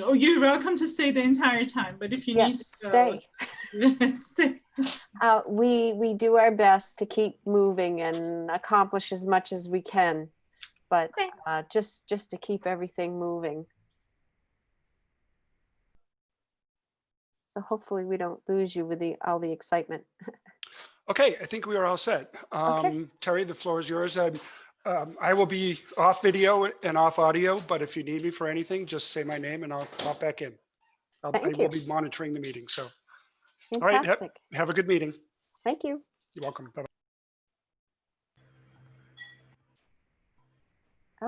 Oh, you're welcome to stay the entire time, but if you need Yes, to go, stay. We do our best to keep moving and accomplish as much as we can, but Okay. just to keep everything moving. So hopefully we don't lose you with all the excitement. Okay, I think we are all set. Okay. Terry, the floor is yours. I will be off video and off audio, but if you need me for anything, just say my name and I'll pop back in. I Thank will you. be monitoring the meeting. So, all Fantastic. right, have a good meeting. Thank you. You're welcome. Bye-bye.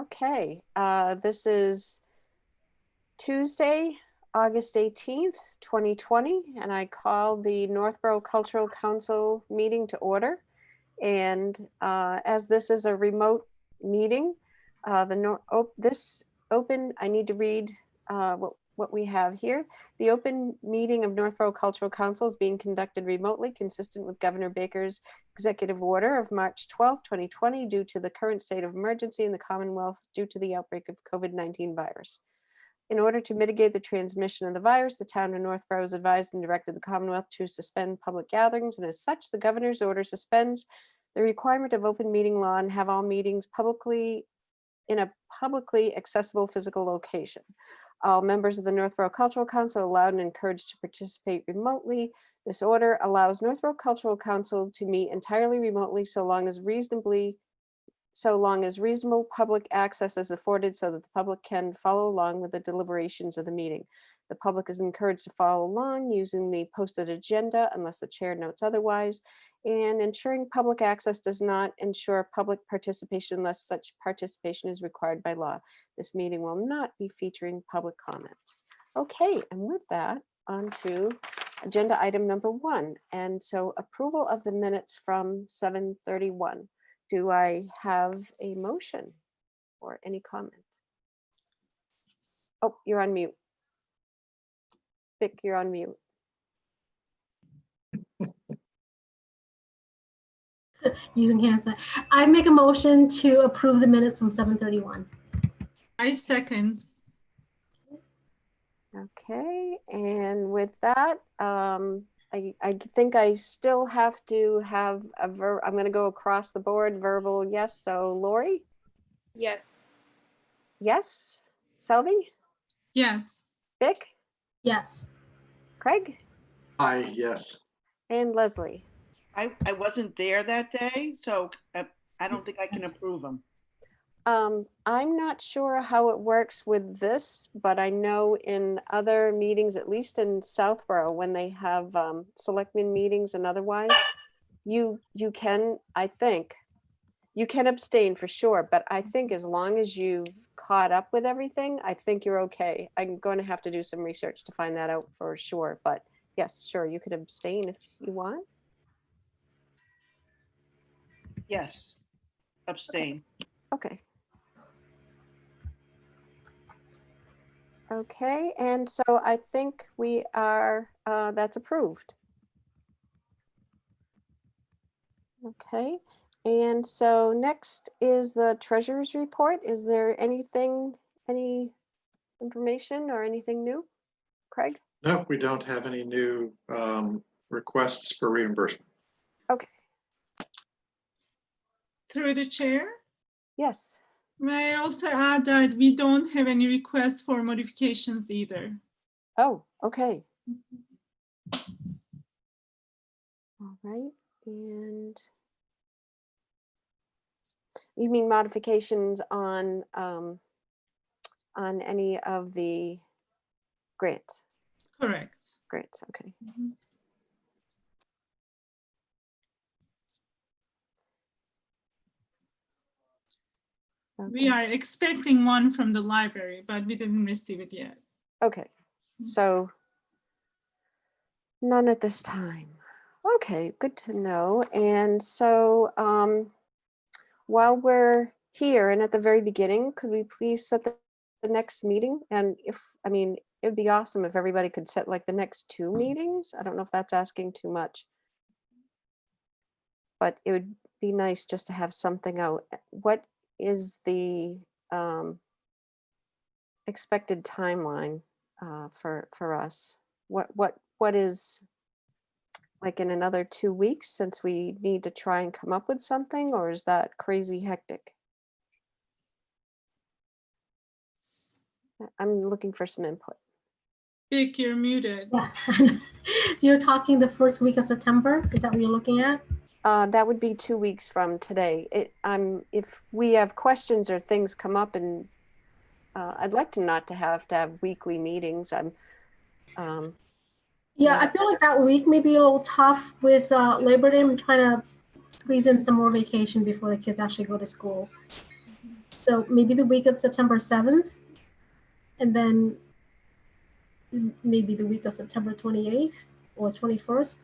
Okay, this is Tuesday, August 18th, 2020, and I call the Northborough Cultural Council meeting to order. And as this is a remote meeting, I need to read what we have here. The open meeting of Northborough Cultural Council is being conducted remotely, consistent with Governor Baker's executive order of March 12, 2020, due to the current state of emergency in the Commonwealth due to the outbreak of COVID-19 virus. In order to mitigate the transmission of the virus, the town of Northborough has advised and directed the Commonwealth to suspend public gatherings, and as such, the governor's order suspends the requirement of open meeting law and have all meetings in a publicly accessible physical location. All members of the Northborough Cultural Council are allowed and encouraged to participate remotely. This order allows Northborough Cultural Council to meet entirely remotely so long as reasonable public access is afforded so that the public can follow along with the deliberations of the meeting. The public is encouraged to follow along using the posted agenda unless the chair notes otherwise, and ensuring public access does not ensure public participation unless such participation is required by law. This meeting will not be featuring public comments. Okay, and with that, on to agenda item number 1. And so approval of the minutes from 7:31. Do I have a motion or any comment? Oh, you're on mute. Vic, you're on mute. Using hand sign. I make a motion to approve the minutes from 7:31. I second. Okay, and with that, I think I still have to have I'm going to go across the board, verbal yes. So Lori? Yes. Yes. Selby? Yes. Vic? Yes. Craig? Aye, yes. And Leslie? I wasn't there that day, so I don't think I can approve them. I'm not sure how it works with this, but I know in other meetings, at least in Southborough, when they have selectmen meetings and otherwise, you can, I think, you can abstain for sure, but I think as long as you've caught up with everything, I think you're okay. I'm going to have to do some research to find that out for sure, but yes, sure, you could abstain if you want. Yes, abstain. Okay. Okay, and so I think we are, that's approved. Okay, and so next is the treasurer's report. Is there anything, any information or anything new? Craig? No, we don't have any new requests for reimbursement. Okay, Through the chair, yes. may I also add that we don't have any requests for modifications either. Oh, okay. All right, and you mean modifications on any of the grants? Correct. Grants, okay. Mhm. We are expecting one from the library, but we didn't receive it yet. Okay, so none at this time. Okay, good to know. And so while we're here and at the very beginning, could we please set the next meeting? And it'd be awesome if everybody could set like the next 2 meetings. I don't know if that's asking too much, but it would be nice just to have something out. What is the expected timeline? for us? What is, like, in another 2 weeks, since we need to try and come up with something, or is that crazy hectic? I'm looking for some input. Vic, you're muted. Yeah. So you're talking the first week of September? Is that what you're looking at? That would be 2 weeks from today. If we have questions or things come up, and I'd like to not to have weekly meetings. Yeah, I feel like that week may be a little tough with Labor Day. I'm trying to squeeze in some more vacation before the kids actually go to school. So maybe the week of September 7th, and then maybe the week of September 28th or 21st.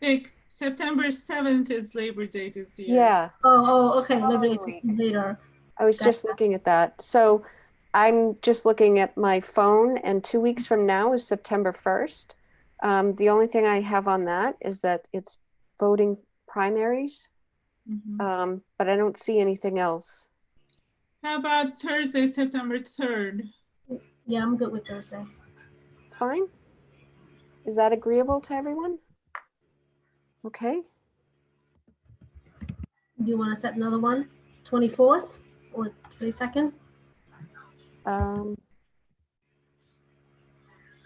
Vic, September 7th is Labor Day this year. Yeah, Okay, Labor Day Following later. I was just looking at that. So I'm just looking at my phone, and 2 weeks from now is September 1st. The only thing I have on that is that it's voting primaries, but I don't see anything else. How about Thursday, September 3rd? Yeah, I'm good with Thursday. It's fine. Is that agreeable to everyone? Okay. Do you want to set another one? 24th or 22nd? So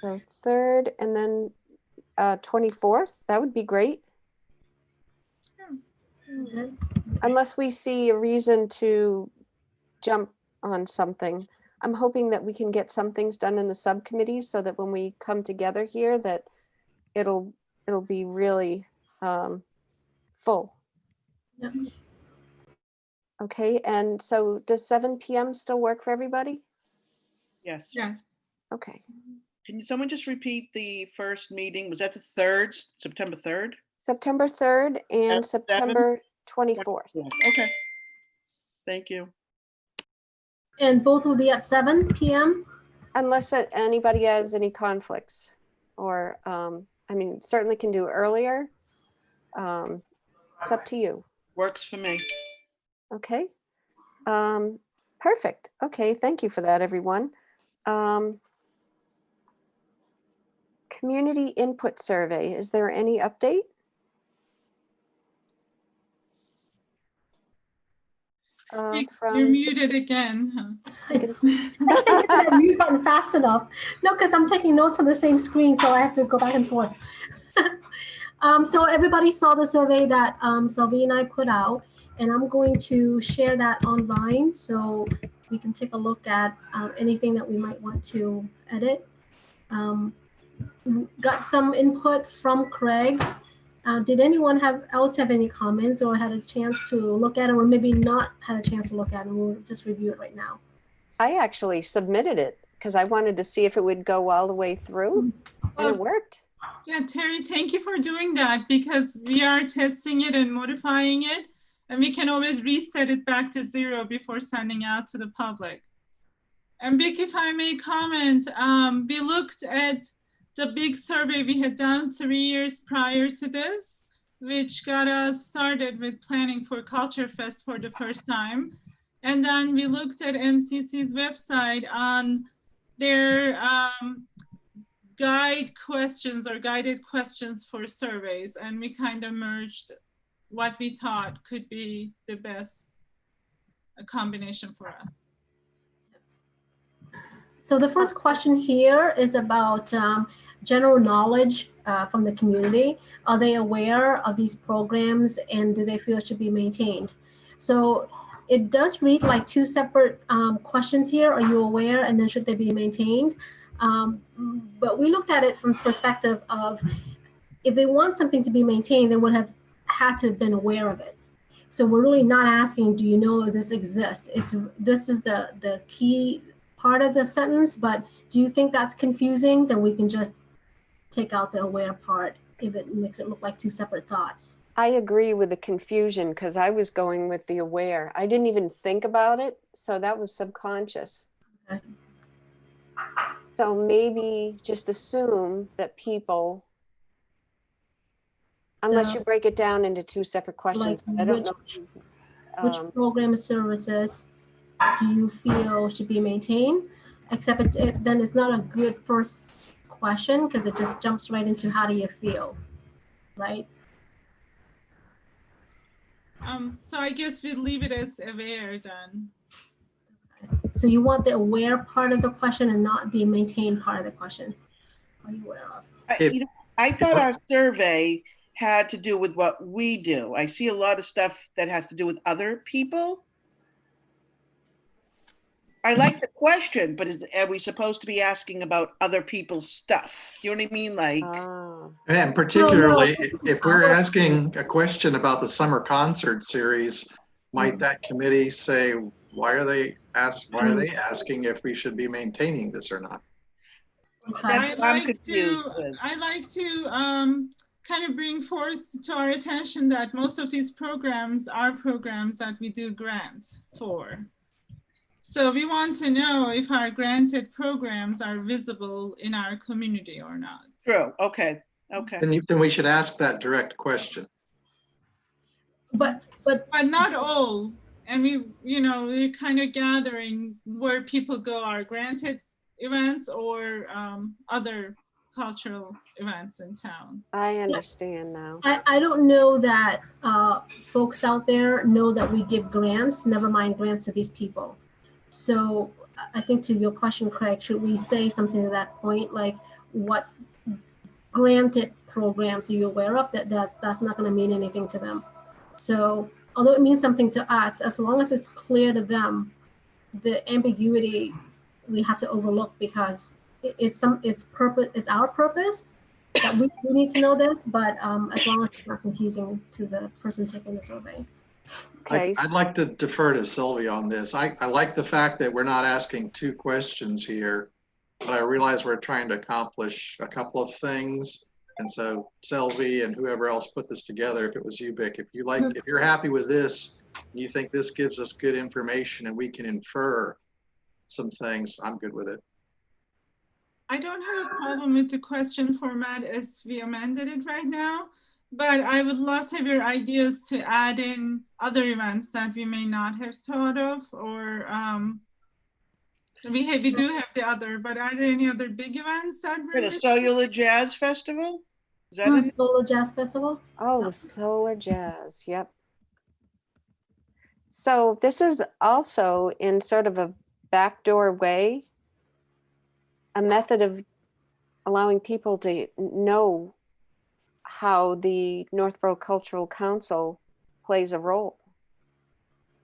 3rd and then 24th, that would be great. Okay. Unless we see a reason to jump on something. I'm hoping that we can get some things done in the subcommittees so that when we come together here, that it'll be really full. Yep. Okay, and so does 7 p.m. still work for everybody? Yes. Yes. Okay, Can someone just repeat the first meeting? Was that the 3rd, September 3rd? September 3rd and 7? September 24th. Okay. Thank you. And both will be at 7 p.m. Unless anybody has any conflicts, or I mean, certainly can do earlier. It's up to you. Works for me. Okay. Perfect. Okay, thank you for that, everyone. Community input survey. Is there any update? Vic, From you're muted again. Huh? I can't get to that mute button fast enough. No, because I'm taking notes on the same screen, so I have to go back and forth. So everybody saw the survey that Sylvie and I put out, and I'm going to share that online so we can take a look at anything that we might want to edit. Got some input from Craig. Did anyone else have any comments or had a chance to look at it, or maybe not had a chance to look at it? We'll just review it right now. I actually submitted it because I wanted to see if it would go all the way through, and it worked. Yeah, Terry, thank you for doing that, because we are testing it and modifying it, and we can always reset it back to 0 before sending out to the public. And Vic, if I may comment, we looked at the big survey we had done 3 years prior to this, which got us started with planning for Culture Fest for the first time. And then we looked at MCC's website on their guided questions for surveys, and we kind of merged what we thought could be the best combination for us. So the first question here is about general knowledge from the community. Are they aware of these programs, and do they feel it should be maintained? So it does read like 2 separate questions here. Are you aware? And then should they be maintained? But we looked at it from the perspective of, if they want something to be maintained, they would have had to have been aware of it. So we're really not asking, do you know this exists? This is the key part of the sentence, but do you think that's confusing? Then we can just take out the aware part if it makes it look like 2 separate thoughts. I agree with the confusion because I was going with the aware. I didn't even think about it, so that was subconscious. Okay. So maybe just assume that people, unless you break it down into 2 separate questions, like but I don't know. Which program or services do you feel should be maintained? except then it's not a good first question because it just jumps right into how do you feel, right? So I guess we'll leave it as aware then. So you want the aware part of the question and not the maintained part of the question. Are you aware of? I thought our survey had to do with what we do. I see a lot of stuff that has to do with other people. I like the question, but are we supposed to be asking about other people's stuff? You know what I mean? Like, And particularly if we're asking a question about the summer concert series, might that committee say, why are they asking if we should be maintaining this or not? that's what I'm I confused with. like to kind of bring forth to our attention that most of these programs are programs that we do grants for. So we want to know if our granted programs are visible in our community or not. True. Okay. Okay. Then we should ask that direct question. But not all. And we're kind of gathering where people go are granted events or other cultural events in town. I understand now. I don't know that folks out there know that we give grants, never mind grants to these people. So I think to your question, Craig, should we say something to that point, like what granted programs are you aware of? That's not going to mean anything to them. So although it means something to us, as long as it's clear to them, the ambiguity we have to overlook because it's our purpose that we need to know this, but as long as it's not confusing to the person taking the survey. Okay. I'd like to defer to Sylvia on this. I like the fact that we're not asking two questions here, but I realize we're trying to accomplish a couple of things. And so Sylvie and whoever else put this together, if it was you, Vic, if you're happy with this, and you think this gives us good information and we can infer some things, I'm good with it. I don't have a problem with the question format as we amended it right now, but I would love to have your ideas to add in other events that we may not have thought of, or we do have the other, but are there any other big events that For the Cellular Jazz Festival? Is that it? Solar Jazz Festival? Oh, the Solar Jazz. Yep. So this is also in sort of a backdoor way, a method of allowing people to know how the Northborough Cultural Council plays a role.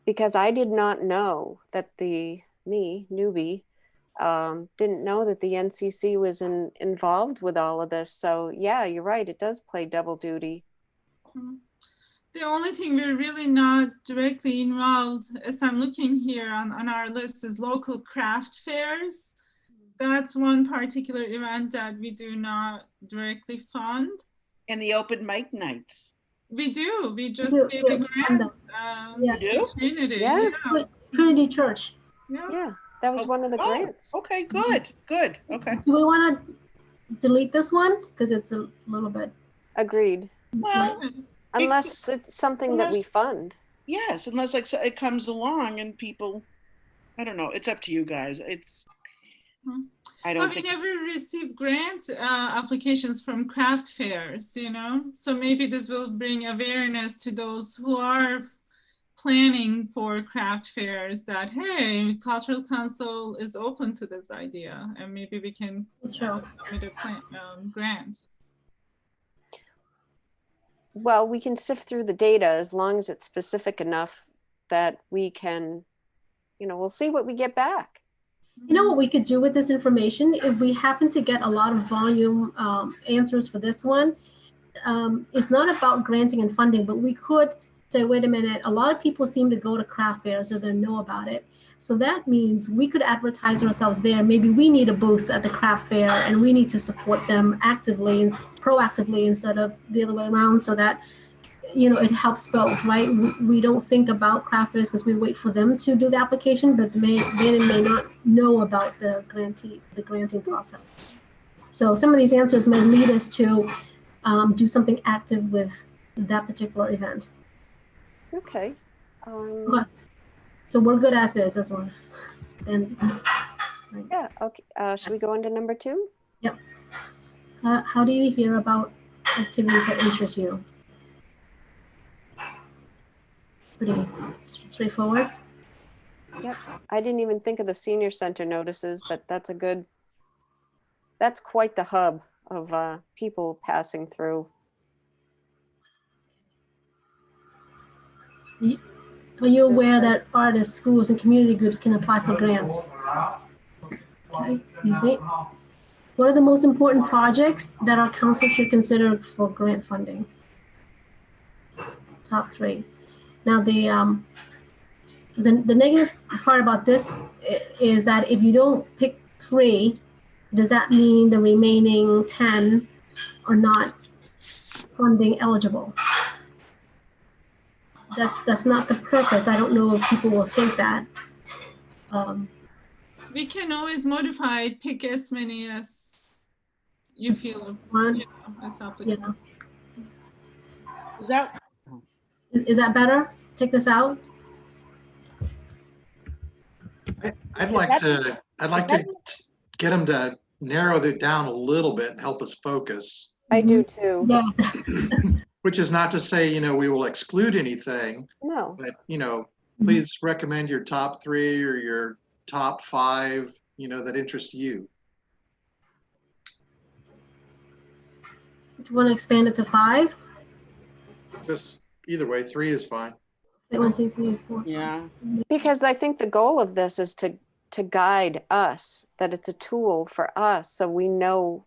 Because I did not know that newbie, didn't know that the NCC was involved with all of this. So yeah, you're right, it does play double duty. The only thing we're really not directly involved, as I'm looking here on our list, is local craft fairs. That's one particular event that we do not directly fund. And the open mic nights. We do. We just gave a grant to Trinity. Yeah. Trinity Church. Yeah, that was one of the grants. Okay, good. Okay. Do we want to delete this one? Because it's a little bit. Agreed. Well, unless it's something that we fund. Yes, unless like it comes along and people, I don't know. It's up to you guys. I don't think. We never received grant applications from craft fairs, so maybe this will bring awareness to those who are planning for craft fairs that, hey, Cultural Council is open to this idea, and maybe we can submit a grant. Well, we can sift through the data as long as it's specific enough that we can, we'll see what we get back. You know what we could do with this information? If we happen to get a lot of volume answers for this one, it's not about granting and funding, but we could say, wait a minute, a lot of people seem to go to craft fairs so they know about it. So that means we could advertise ourselves there. Maybe we need a booth at the craft fair and we need to support them actively and proactively instead of the other way around, so that it helps both, right? We don't think about craft fairs because we wait for them to do the application, but they may not know about the granting process. So some of these answers may lead us to do something active with that particular event. Okay. So we're good as is, this one. Then. Yeah, okay. Should we go into number 2? Yep. How do you hear about activities that interest you? Pretty straightforward. Yep. I didn't even think of the senior center notices, but that's quite the hub of people passing through. Are you aware that artists, schools, and community groups can apply for grants? Okay, easy. What are the most important projects that our council should consider for grant funding? Top 3. Now the negative part about this is that if you don't pick 3, does that mean the remaining 10 are not funding eligible? That's not the purpose. I don't know if people will think that. We can always modify it, pick as many as you feel as applicable. Yeah. Is that better? Take this out. I'd like to get them to narrow it down a little bit and help us focus. I do too. Yeah. Which is not to say, we will exclude anything, No. but, please recommend your top 3 or your top 5, that interest you. Do you want to expand it to 5? Just either way, 3 is fine. 1, 2, 3, 4. Yeah. Because I think the goal of this is to guide us, that it's a tool for us so we know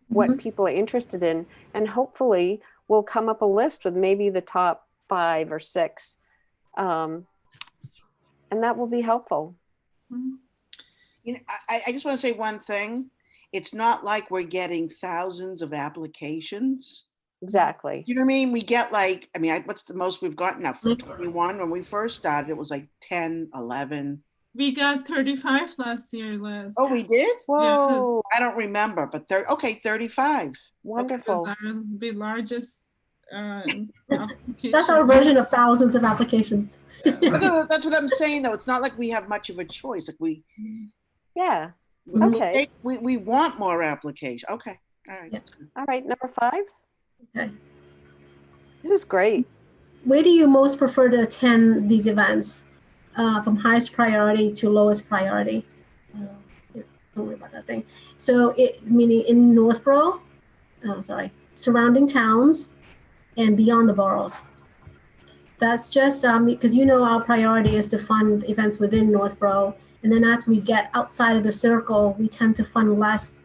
what people are interested in, and hopefully we'll come up a list with maybe the top 5 or 6, and that will be helpful. I just want to say one thing. It's not like we're getting thousands of applications. Exactly. You know what I mean? We get what's the most we've gotten now? 21. When we first started, it was like 10, 11. We got 35 last year, Liz. Oh, we did? Whoa. I don't remember, but 35. Wonderful. That was the largest application. That's our version of thousands of applications. That's what I'm saying, though. It's not like we have much of a choice. Like Yeah. Okay. We want more applications. Okay. All right. Yeah. All right. Number 5. Okay. This is great. Where do you most prefer to attend these events? From highest priority to lowest priority? Don't worry about that thing. So meaning in Northborough, surrounding towns and beyond the boroughs. That's just because our priority is to fund events within Northborough. And then as we get outside of the circle, we tend to fund less,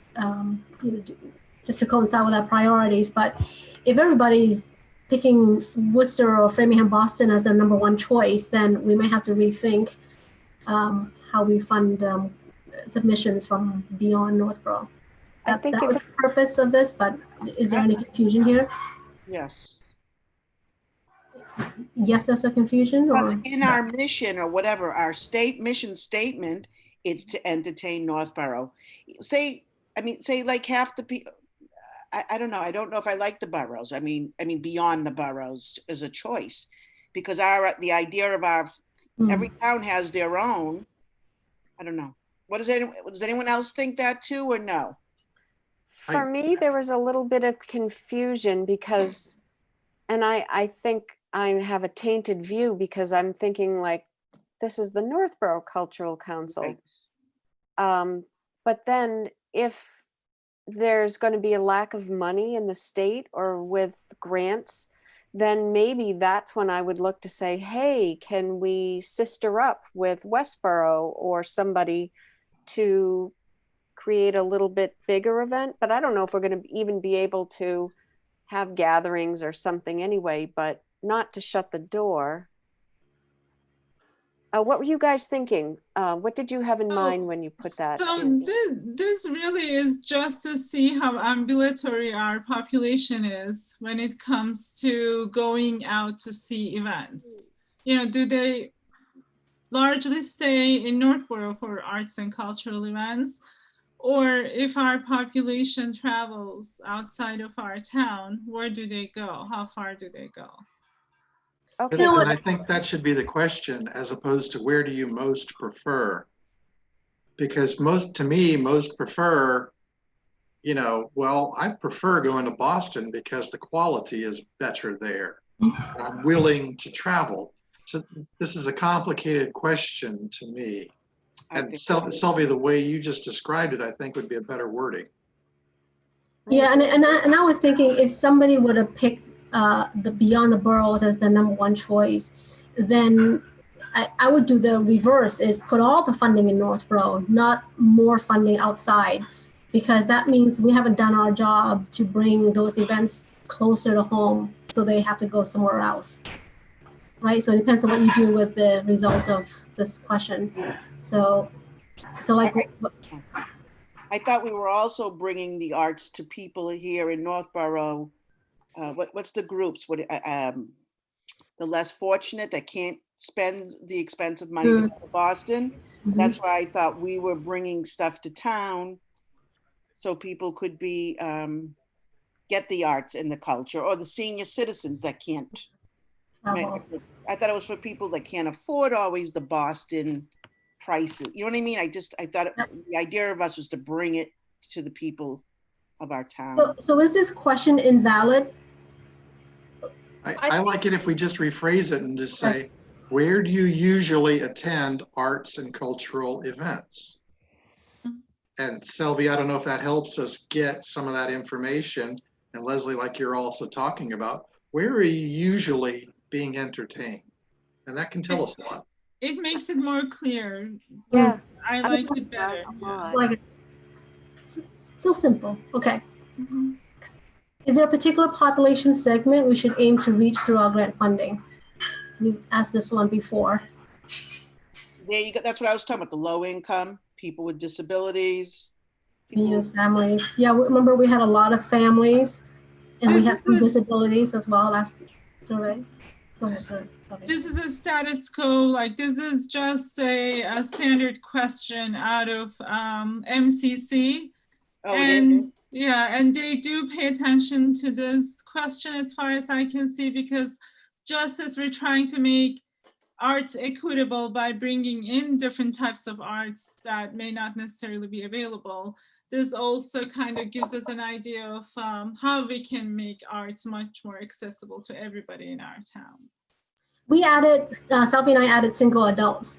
just to coincide with our priorities. But if everybody's picking Worcester or Framingham, Boston as their number 1 choice, then we may have to rethink how we fund submissions from beyond Northborough. That was the purpose of this, but is there any confusion here? Yes. Yes, there's a confusion? Because in our mission or whatever, our state mission statement, it's to entertain Northborough. Say like half the people, I don't know. I don't know if I like the boroughs. I mean, beyond the boroughs is a choice, because the idea of every town has their own. I don't know. Does anyone else think that too, or no? For me, there was a little bit of confusion because, and I think I have a tainted view because I'm thinking like, this is the Northborough Cultural Council. Right. But then if there's going to be a lack of money in the state or with grants, then maybe that's when I would look to say, hey, can we sister up with Westboro or somebody to create a little bit bigger event? But I don't know if we're going to even be able to have gatherings or something anyway, but not to shut the door. What were you guys thinking? What did you have in mind when you put that? So this really is just to see how ambulatory our population is when it comes to going out to see events. Do they largely stay in Northborough for arts and cultural events? Or if our population travels outside of our town, where do they go? How far do they go? Okay. And I think that should be the question, as opposed to where do you most prefer? because to me, most prefer, well, I prefer going to Boston because the quality is better there. I'm willing to travel. So this is a complicated question to me. And Sylvia, the way you just described it, I think would be a better wording. Yeah, and I was thinking if somebody were to pick the Beyond the Boroughs as the #1 choice, then I would do the reverse, is put all the funding in Northborough, not more funding outside, because that means we haven't done our job to bring those events closer to home, so they have to go somewhere else, right? So it depends on what you do with the result of this question. So like, I thought we were also bringing the arts to people here in Northborough. What's the groups? The less fortunate that can't spend the expensive money to go to Boston. That's why I thought we were bringing stuff to town so people could be get the arts and the culture, or the senior citizens that can't. I thought it was for people that can't afford always the Boston prices. You know what I mean? I thought the idea of us was to bring it to the people of our town. So is this question invalid? I like it if we just rephrase it and just say, where do you usually attend arts and cultural events? And Sylvia, I don't know if that helps us get some of that information. And Leslie, like you're also talking about, where are you usually being entertained? And that can tell us a lot. It makes it more clear. Yeah. I like it better. Like it. So simple. Okay. Is there a particular population segment we should aim to reach through our grant funding? We've asked this one before. There you go. That's what I was talking about, the low income, people with disabilities. Use families. Yeah, remember we had a lot of families, and we had some disabilities as well last survey. Go ahead, sir. Okay. This is a status quo, like this is just a standard question out of MCC. Oh, and yeah, and they do pay attention to this question as far as I can see, because just as we're trying to make arts equitable by bringing in different types of arts that may not necessarily be available, this also kind of gives us an idea of how we can make arts much more accessible to everybody in our town. We added, Sophie and I added single adults.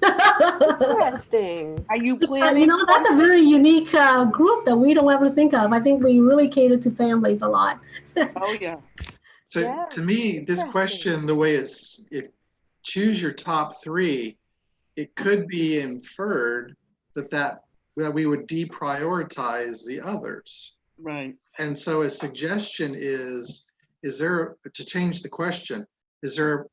Interesting. Are you planning? That's a very unique group that we don't ever think of. I think we really cater to families a lot. Oh, yeah. So to me, this question, the way if choose your top 3, it could be inferred that we would deprioritize the others. Right. And so a suggestion is there, to change the question, is there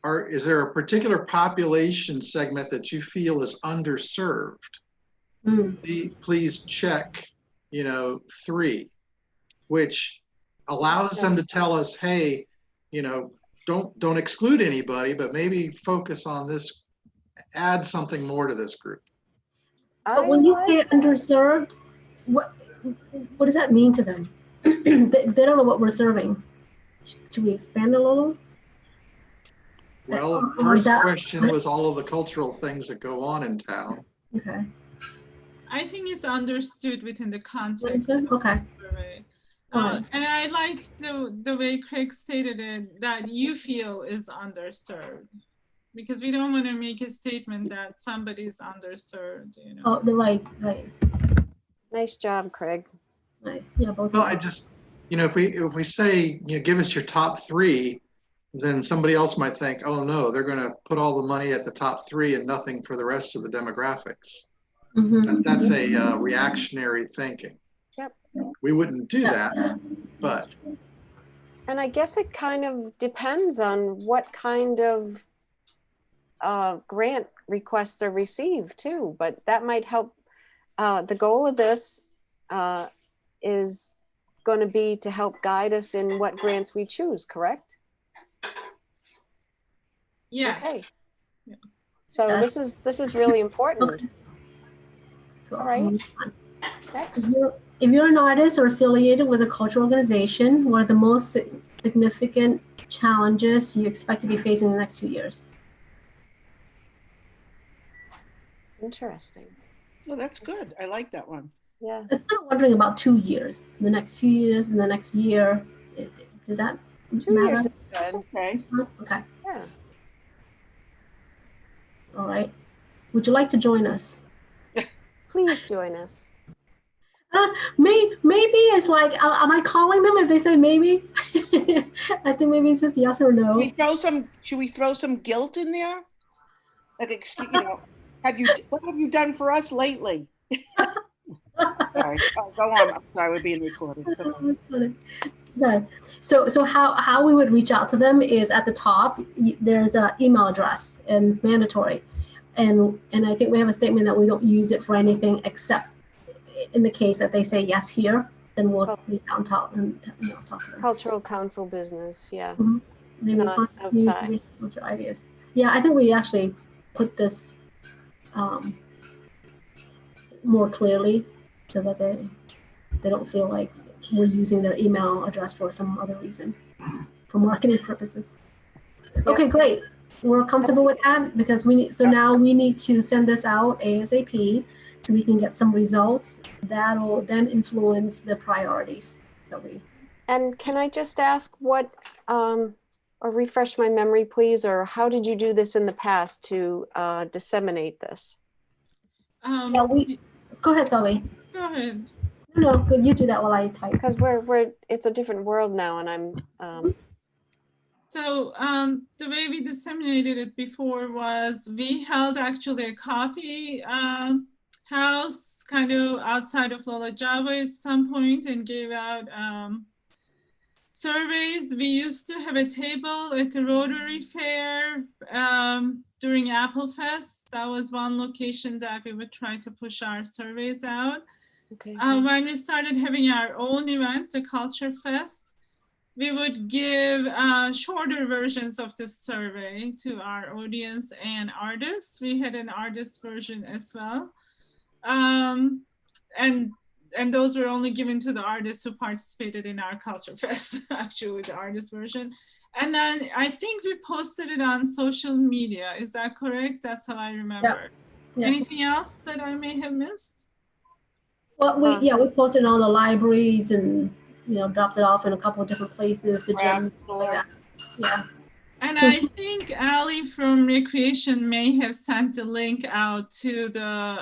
a particular population segment that you feel is underserved? Please check, 3, which allows them to tell us, hey, don't exclude anybody, but maybe focus on this, add something more to this group. But when you say underserved, what does that mean to them? They don't know what we're serving. Should we expand a little? Well, the first question was all of the cultural things that go on in town. Okay. I think it's understood within the context. Okay. And I like the way Craig stated it, that you feel is underserved, because we don't want to make a statement that somebody's underserved. Oh, right. Nice job, Craig. Nice. Yeah, both. Well, I just, if we say, give us your top 3, then somebody else might think, oh no, they're going to put all the money at the top 3 and nothing for the rest of the demographics. That's a reactionary thinking. Yep. We wouldn't do that, but. And I guess it kind of depends on what kind of grant requests are received too, but that might help. The goal of this is going to be to help guide us in what grants we choose, correct? Yeah. Okay. Yeah. So this is really important. Okay. All right. Next. If you're an artist or affiliated with a cultural organization, what are the most significant challenges you expect to be facing in the next 2 years? Interesting. Oh, that's good. I like that one. Yeah. I'm kind of wondering about 2 years, the next few years, and the next year. Does that 2 matter? years is That's good. okay. It's fine? Okay. Yeah. All right. Would you like to join us? Please join us. Maybe it's like, am I calling them if they say maybe? I think maybe it's just yes or no. Should we throw some guilt in there? Like, excuse, what have you done for us lately? Sorry. Oh, go on. I'm sorry, we're being recorded. Go on. Good. So how we would reach out to them is at the top, there's an email address, and it's mandatory. And I think we have a statement that we don't use it for anything except in the case that they say yes here, then we'll reach out and talk to them. Cultural council business, yeah. Mhm. They Not respond outside. with your ideas. Yeah, I think we actually put this more clearly so that they don't feel like we're using their email address for some other reason, for marketing purposes. Yep. Okay, great. We're comfortable with that because now we need to send this out ASAP so we can get some results that will then influence the priorities that we. And can I just ask what, or refresh my memory, please, or how did you do this in the past to disseminate this? Go ahead, Zoe. Go ahead. No, you do that while I type. Because it's a different world now, and I'm. So the way we disseminated it before was we held actually a coffee house kind of outside of Lola Java at some point and gave out surveys. We used to have a table at the Rotary Fair during Apple Fest. That was one location that we would try to push our surveys out. Okay. When we started having our own event, the Culture Fest, we would give shorter versions of the survey to our audience and artists. We had an artist version as well. And those were only given to the artists who participated in our Culture Fest, actually the artist version. And then I think we posted it on social media. Is that correct? That's how I remember. Yeah. Yes. Anything else that I may have missed? Well, we posted it on the libraries and dropped it off in a couple of different places. The gym, like that. Yeah. And I think Ali from Recreation may have sent the link out to the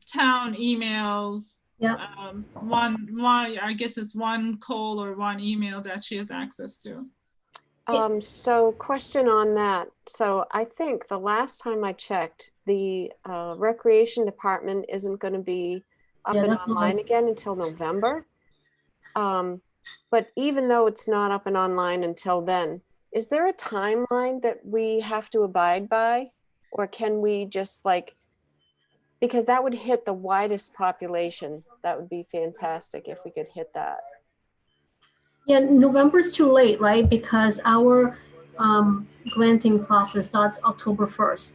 town email. Yeah. I guess it's one call or one email that she has access to. So question on that. So I think the last time I checked, the recreation department isn't going to be up and online again until November. But even though it's not up and online until then, is there a timeline that we have to abide by? Or can we just because that would hit the widest population. That would be fantastic if we could hit that. Yeah, November's too late, right? Because our granting process starts October 1st.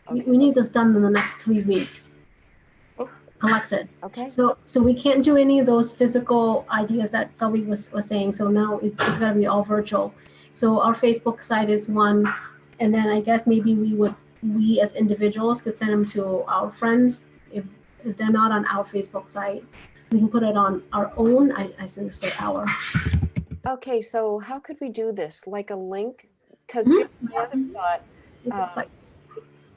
Okay. We need this done in the next 3 weeks. Collected. Okay. So we can't do any of those physical ideas that Selby was saying. So now it's got to be all virtual. So our Facebook site is one, and then I guess maybe we as individuals could send them to our friends if they're not on our Facebook site. We can put it on our own. I should say our. Okay, so how could we do this? Like a link? Because here's my other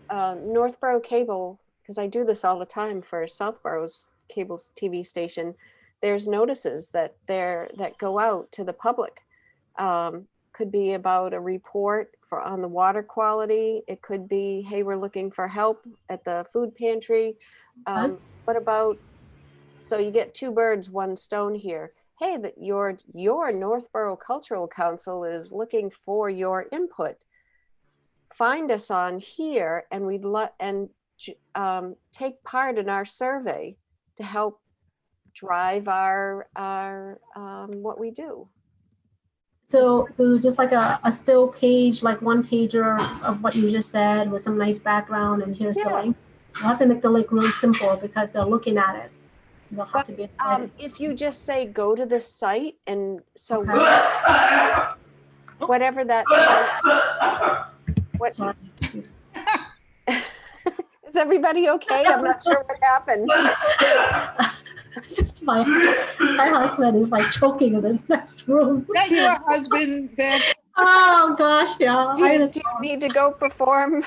thought. Northborough Cable, because I do this all the time for Southborough's cable TV station, there's notices that go out to the public. Could be about a report on the water quality. It could be, hey, we're looking for help at the food pantry. What about, so you get two birds, one stone here. Hey, that your Northborough Cultural Council is looking for your input. Find us on here, and we'd take part in our survey to help drive our what we do. So just like a still page, like one pager of what you just said with some nice background, and here's the link. We'll have to make the link really simple because they're looking at it. They'll have to be if you just say go to this site, and so whatever that site, Is everybody okay? I'm not sure what happened. It's just my husband is like choking in the next room. Is that your husband, Beth? Oh gosh, yeah. Do you need to go perform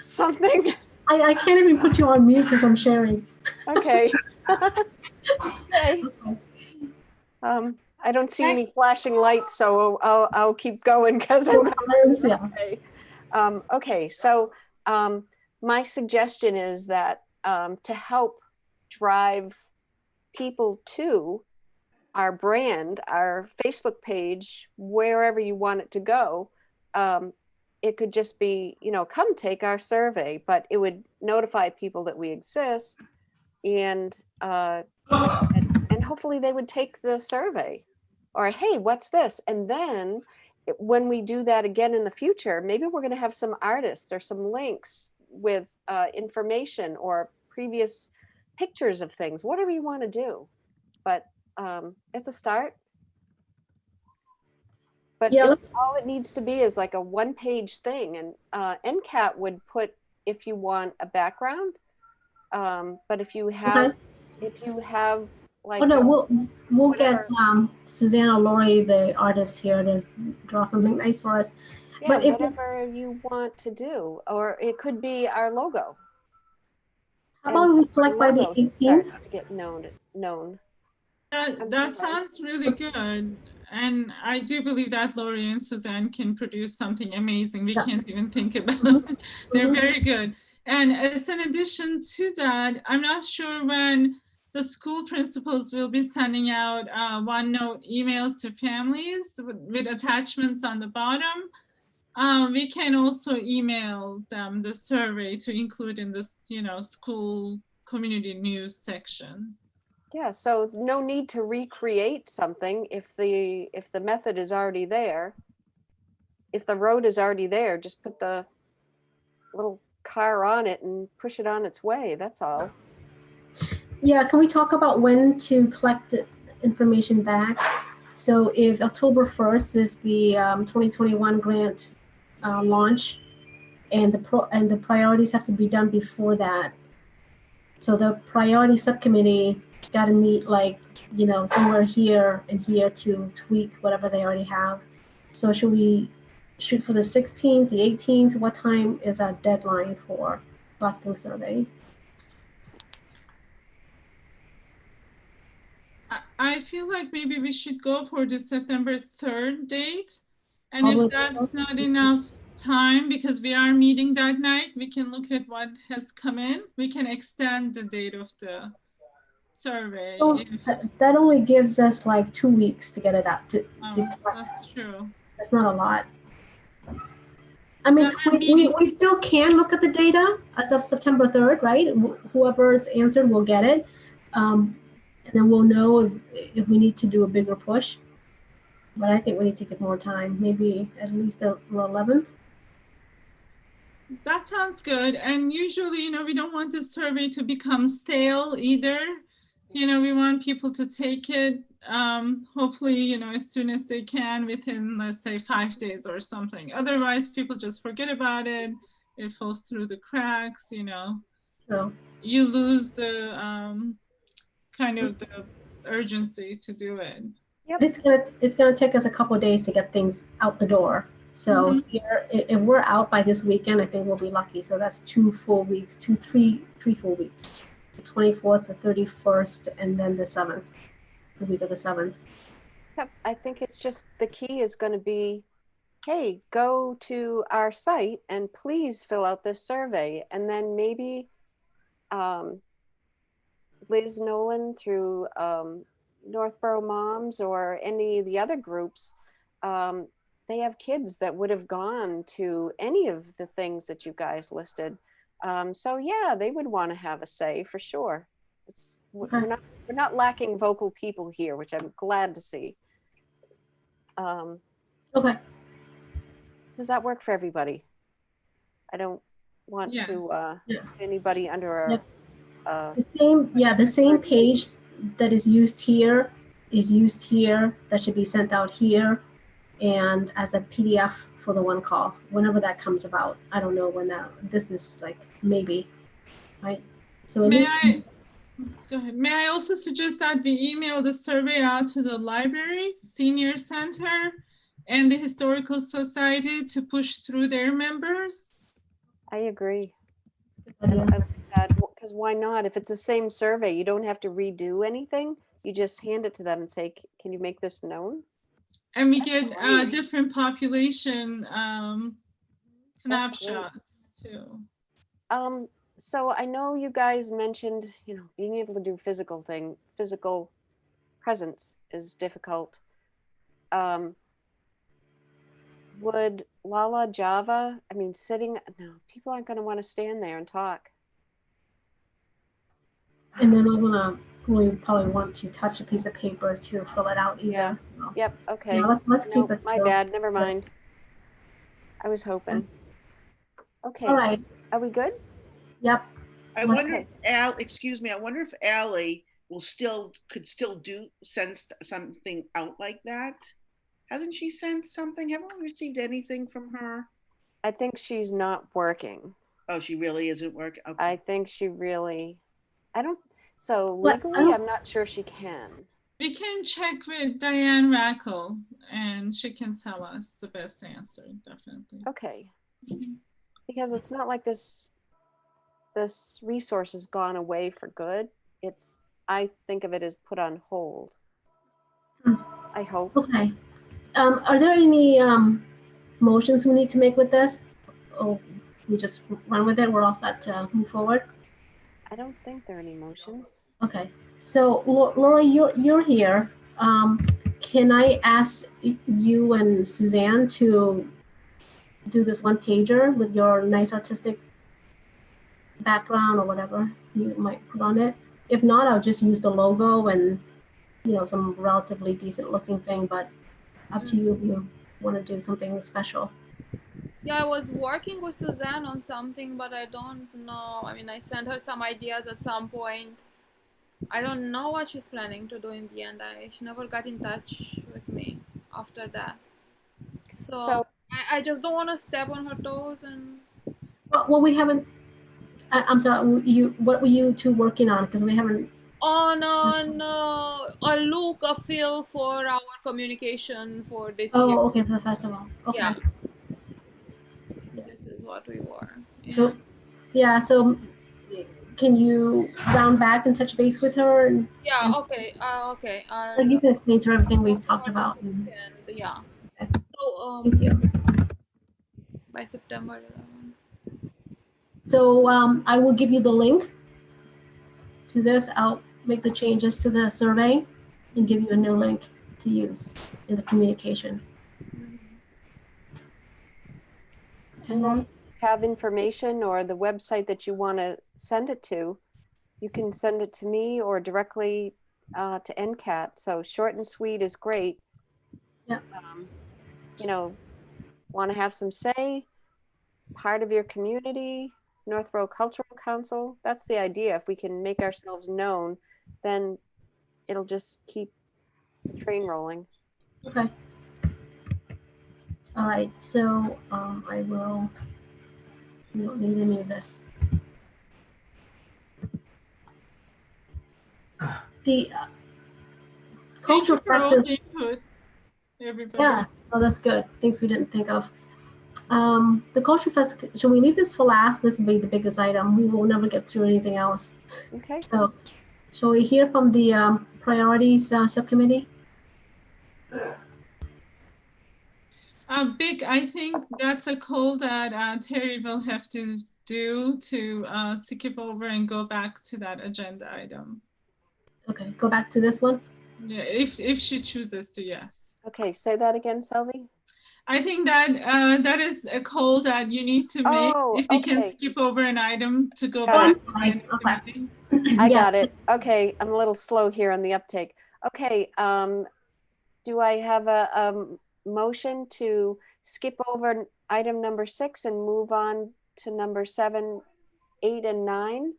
something? I can't even put you on mute because I'm sharing. Okay. Okay. I don't see any flashing lights, so I'll keep going because I'm Yeah. okay. Okay, so my suggestion is that to help drive people to our brand, our Facebook page, wherever you want it to go, it could just be, come take our survey, but it would notify people that we exist, and hopefully they would take the survey, or hey, what's this? And then when we do that again in the future, maybe we're going to have some artists or some links with information or previous pictures of things, whatever you want to do. But it's a start. But Yeah, all it needs to be is like a one-page thing, and NCAT would put if you want a background. But if you have like oh no, we'll get whatever. Susanna Laurie, the artist, here to draw something nice for us. Yeah, but if whatever you want to do, or it could be our logo. how about we collect by the Logo 18th? starts to get known. That sounds really good. And I do believe that Lori and Suzanne can produce something amazing. We can't even think about it. They're very good. And as an addition to that, I'm not sure when the school principals will be sending out OneNote emails to families with attachments on the bottom. We can also email them the survey to include in this, school community news section. Yeah, so no need to recreate something if the method is already there. If the road is already there, just put the little car on it and push it on its way. That's all. Yeah, can we talk about when to collect the information back? So if October 1st is the 2021 grant launch, and the priorities have to be done before that. So the priority subcommittee got to meet somewhere here and here to tweak whatever they already have. So should we shoot for the 16th, the 18th? What time is our deadline for collecting surveys? I feel like maybe we should go for the September 3rd date. And if that's not enough time, because we are meeting that night, we can look at what has come in. We can extend the date of the survey. Oh, that only gives us like 2 weeks to get it out to collect. That's true. That's not a lot. I mean, we still can look at the data as of September 3rd, right? Whoever's answered will get it. And then we'll know if we need to do a bigger push. But I think we need to get more time, maybe at least the 11th. That sounds good. And usually, we don't want the survey to become stale either. We want people to take it, hopefully, as soon as they can within, let's say, 5 days or something. Otherwise, people just forget about it. It falls through the cracks, So, you lose the kind of the urgency to do it. Yep. It's gonna take us a couple of days to get things out the door. So here, if we're out by this weekend, I think we'll be lucky. So that's 2 full weeks, three full weeks. The 24th, the 31st, and then the 7th, the week of the 7th. Yep, I think it's just the key is going to be, hey, go to our site and please fill out this survey, and then maybe Liz Nolan through Northborough Moms or any of the other groups, they have kids that would have gone to any of the things that you guys listed. So yeah, they would want to have a say for sure. We're not lacking vocal people here, which I'm glad to see. Okay. Does that work for everybody? I don't want to anybody under the same page that is used here. That should be sent out here, and as a PDF for the one call, whenever that comes about. I don't know when this is like maybe, right? So at least. Go ahead. May I also suggest that we email the survey out to the library, senior center, and the historical society to push through their members? I agree. idea. I like that, because why not? If it's the same survey, you don't have to redo anything. You just hand it to them and say, can you make this known? And we That's get great. different population That's snapshots too. So I know you guys mentioned, being able to do physical presence is difficult. Would Lala Java, no, people aren't going to want to stand there and talk. And they're not gonna really probably want to touch a piece of paper to fill it out either. Yeah. So, Yep. Okay. yeah, let's keep No, it. my short. bad. Never mind. I was hoping. Okay. All right. Are we good? Yep. I Let's wonder, excuse me, I wonder if Allie could still send something out like that. Hasn't she sent something? Haven't we received anything from her? I think she's not working. Oh, she really isn't working. Okay. I think she really, so But legally, I'm not sure she can. We can check with Diane Rackle and she can tell us the best answer, definitely. Okay. Because it's not like this resource has gone away for good. I think of it as put on hold. I hope. Okay. Are there any motions we need to make with this? Or we just run with it? We're all set to move forward? I don't think there are any motions. Okay. So Laura, you're here. Can I ask you and Suzanne to do this one pager with your nice artistic background or whatever you might put on it? If not, I'll just use the logo and some relatively decent looking thing, but up to you if you want to do something special. Yeah, I was working with Suzanne on something, but I don't know. I mean, I sent her some ideas at some point. I don't know what she's planning to do in the end. She never got in touch with me after that. So I just don't want to step on her toes. And Well, we haven't. I'm sorry. What were you two working on? Because we haven't. on a look, a feel for our communication for this year. Oh, okay, for the festival. Okay. Yeah. This is what we were. Yeah. So, yeah. So, can you round back and touch base with her? And, Yeah. Okay. Okay. or you can explain to her everything we've talked about. And yeah. Okay. So Thank you. by September 11. So I will give you the link to this. I'll make the changes to the survey and give you a new link to use in the communication. And then have information or the website that you want to send it to, you can send it to me or directly to NCAT. So short and sweet is great. Yeah. Want to have some say, part of your community, Northborough Cultural Council. That's the idea. If we can make ourselves known, then it'll just keep the train rolling. Okay. All right. So I will. You don't need any of this. The Culture Fest is. Everybody. Yeah. Oh, that's good. Things we didn't think of. The Culture Fest, should we leave this for last? This will be the biggest item. We will never get through anything else. Okay. So, shall we hear from the priorities subcommittee? Vic, I think that's a call that Terry will have to do to skip over and go back to that agenda item. Okay, go back to this one. Yeah, if she chooses to, yes. Okay, say that again, Selvi. I think that that is a call that you need to make. If we can skip over an item to go back. Okay. I got it. Okay, I'm a little slow here on the uptake. Okay, do I have a motion to skip over item number 6 and move on to number 7, 8, and 9?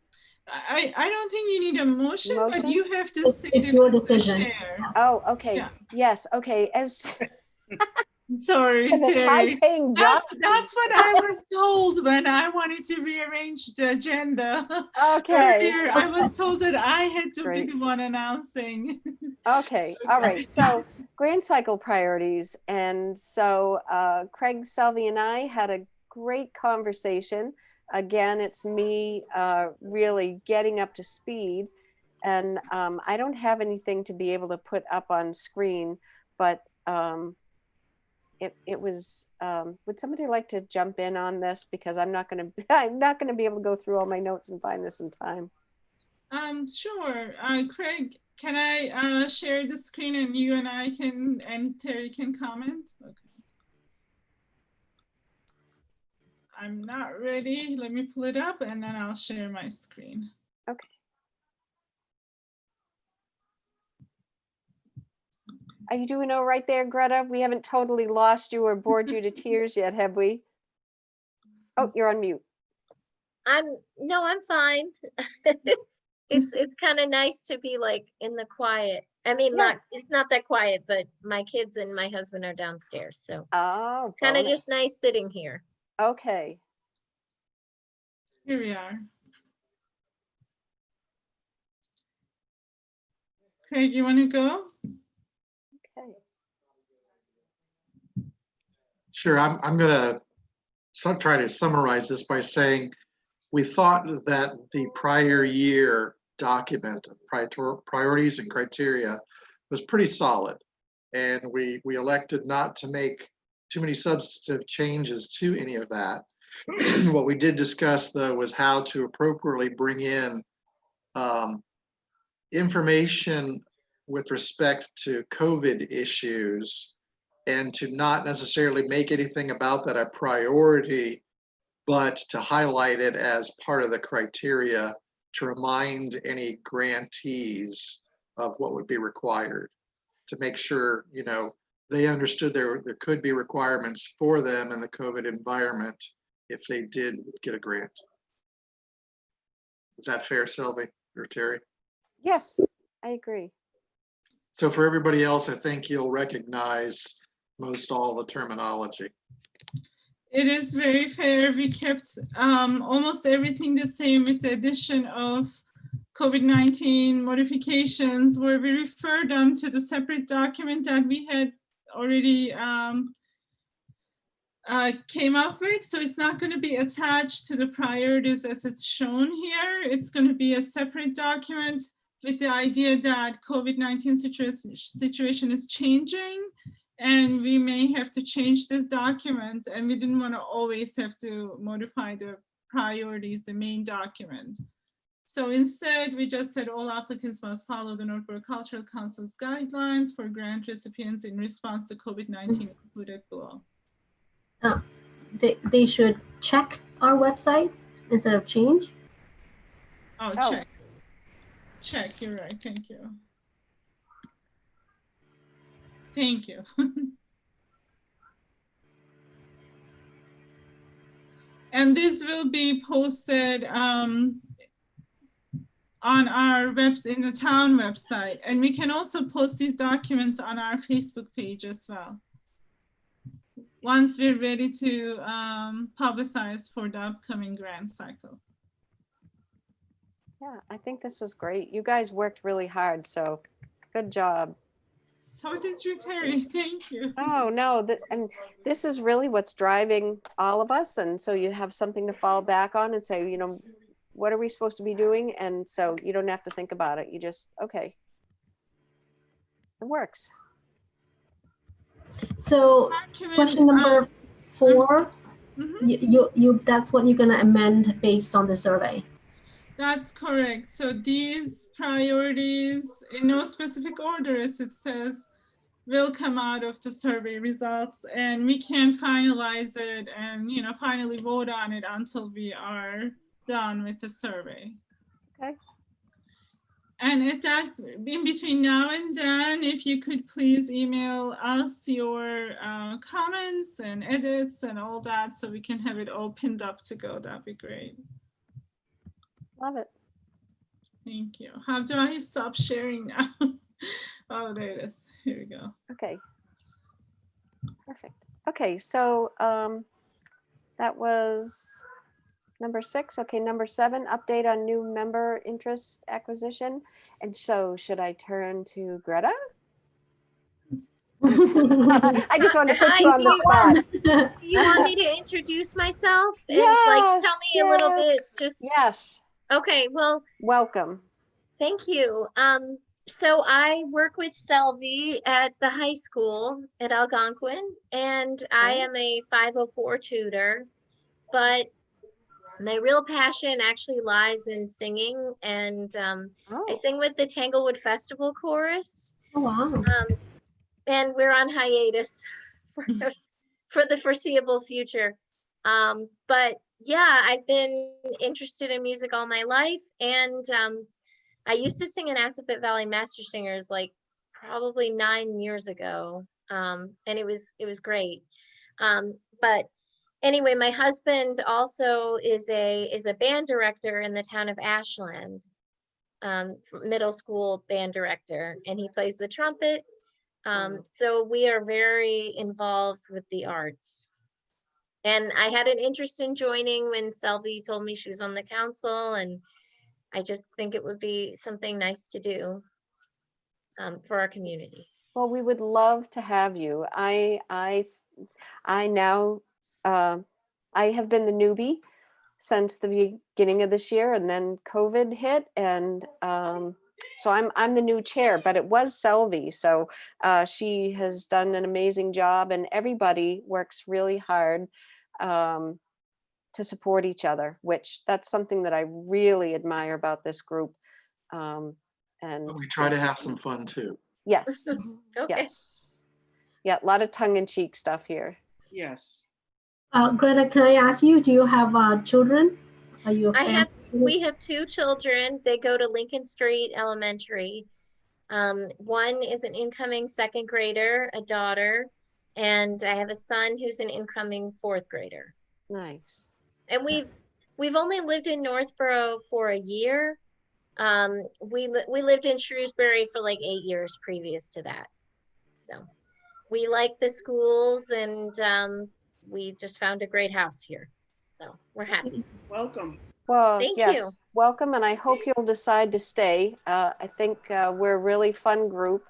I don't think you need a motion, but you have to state it's your decision. Oh, okay. Yeah. Yes. Okay. As Sorry, For this Terry. high-paying job. That's what I was told when I wanted to rearrange the agenda. Okay. Earlier, I was told that I had to Great. be the one announcing. Okay, all right. So grand cycle priorities. And so Craig, Selvey, and I had a great conversation. Again, it's me really getting up to speed. And I don't have anything to be able to put up on screen, but it was, would somebody like to jump in on this? Because I'm not gonna be able to go through all my notes and find this in time. Sure. Craig, can I share the screen and you and I can, and Terry can comment? Okay. I'm not ready. Let me pull it up and then I'll share my screen. Okay. Are you doing all right there, Greta? We haven't totally lost you or bored you to tears yet, have we? Oh, you're on mute. No, I'm fine. It's kind of nice to be like in the quiet. I mean, Yeah. it's not that quiet, but my kids and my husband are downstairs, so Oh, kind of bonus. just nice sitting here. Okay. Here we are. Craig, you want to go? Okay. Sure, I'm going to try to summarize this by saying we thought that the prior year document of priorities and criteria was pretty solid. And we elected not to make too many substantive changes to any of that. What we did discuss, though, was how to appropriately bring in information with respect to COVID issues and to not necessarily make anything about that a priority, but to highlight it as part of the criteria to remind any grantees of what would be required, to make sure, you know, they understood there could be requirements for them in the COVID environment if they did get a grant. Is that fair, Selvey or Terry? Yes, I agree. So for everybody else, I think you'll recognize most all the terminology. It is very fair. We kept almost everything the same with the addition of COVID-19 modifications, where we refer them to the separate document that we had already came up with. So it's not going to be attached to the priorities as it's shown here. It's going to be a separate document with the idea that COVID-19 situation is changing, and we may have to change this document, and we didn't want to always have to modify the priorities, the main document. So instead, we just said all applicants must follow the Northborough Cultural Council's guidelines for grant recipients in response to COVID-19 included below. They should check our website instead of change. Oh, check. Check, you're right, thank you. Thank you. And this will be posted on our in the town website. And we can also post these documents on our Facebook page as well, once we're ready to publicize for the upcoming grant cycle. Yeah, I think this was great. You guys worked really hard, so good job. So did you, Terry. Thank you. Oh, no, and this is really what's driving all of us. And so you have something to fall back on and say, you know, what are we supposed to be doing? And so you don't have to think about it. You just, okay, it works. So question number 4, that's what you're going to amend based on the survey. That's correct. So these priorities, in no specific order, as it says, will come out of the survey results, and we can't finalize it and, you know, finally vote on it until we are done with the survey. Okay. And at that, in between now and then, if you could please email us your comments and edits and all that, so we can have it all pinned up to go, that'd be great. Love it. Thank you. How do I stop sharing now? Oh, there it is. Here we go. Okay. Perfect. Okay, so that was number 6. Okay, number 7, update on new member interest acquisition. And so should I turn to Greta? I just want to put you Hi, on the spot. do you want me to introduce myself and like tell me a little bit? Just Yes. okay. Well, Welcome. thank you. So I work with Selvi at the high school at Algonquin, and I am a 504 tutor, but my real passion actually lies in singing, and I sing with the Tanglewood Festival Chorus. Oh, wow. And we're on hiatus for the foreseeable future. But yeah, I've been interested in music all my life, and I used to sing in Assabet Valley Master Singers like probably 9 years ago, and it was great. But anyway, my husband also is a band director in the town of Ashland, middle school band director, and he plays the trumpet. So we are very involved with the arts. And I had an interest in joining when Selvi told me she was on the council, and I just think it would be something nice to do for our community. Well, we would love to have you. I now, I have been the newbie since the beginning of this year, and then COVID hit, and so I'm the new chair, but it was Selvi. So she has done an amazing job, and everybody works really hard to support each other, which that's something that I really admire about this group. And But we try to have some fun too. yes, Okay. yes, yeah, a lot of tongue-in-cheek stuff here. Yes. Greta, can I ask you, do you have children? Are you We have 2 children. They go to Lincoln Street Elementary. One is an incoming 2nd grader, a daughter, and I have a son who's an incoming 4th grader. Nice. And we've only lived in Northborough for a year. We lived in Shrewsbury for like 8 years previous to that. So we like the schools, and we just found a great house here. So we're happy. Welcome. Well, Thank yes, you. welcome, and I hope you'll decide to stay. I think we're a really fun group.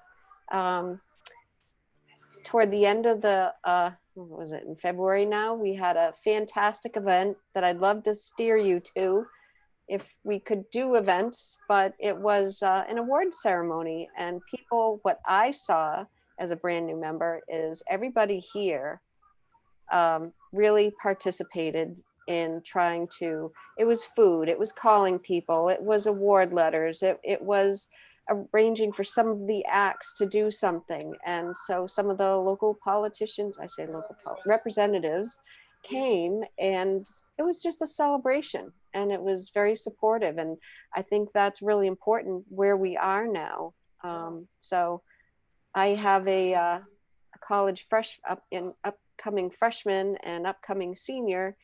Toward the end of the, what was it, in February now, we had a fantastic event that I'd love to steer you to if we could do events, but it was an award ceremony, and people, what I saw as a brand new member is everybody here really participated in trying to, it was food, it was calling people, it was award letters, it was arranging for some of the acts to do something. And so some of the local politicians, I say local representatives, came, and it was just a celebration, and it was very supportive. And I think that's really important where we are now. So I have a college upcoming freshman and upcoming senior,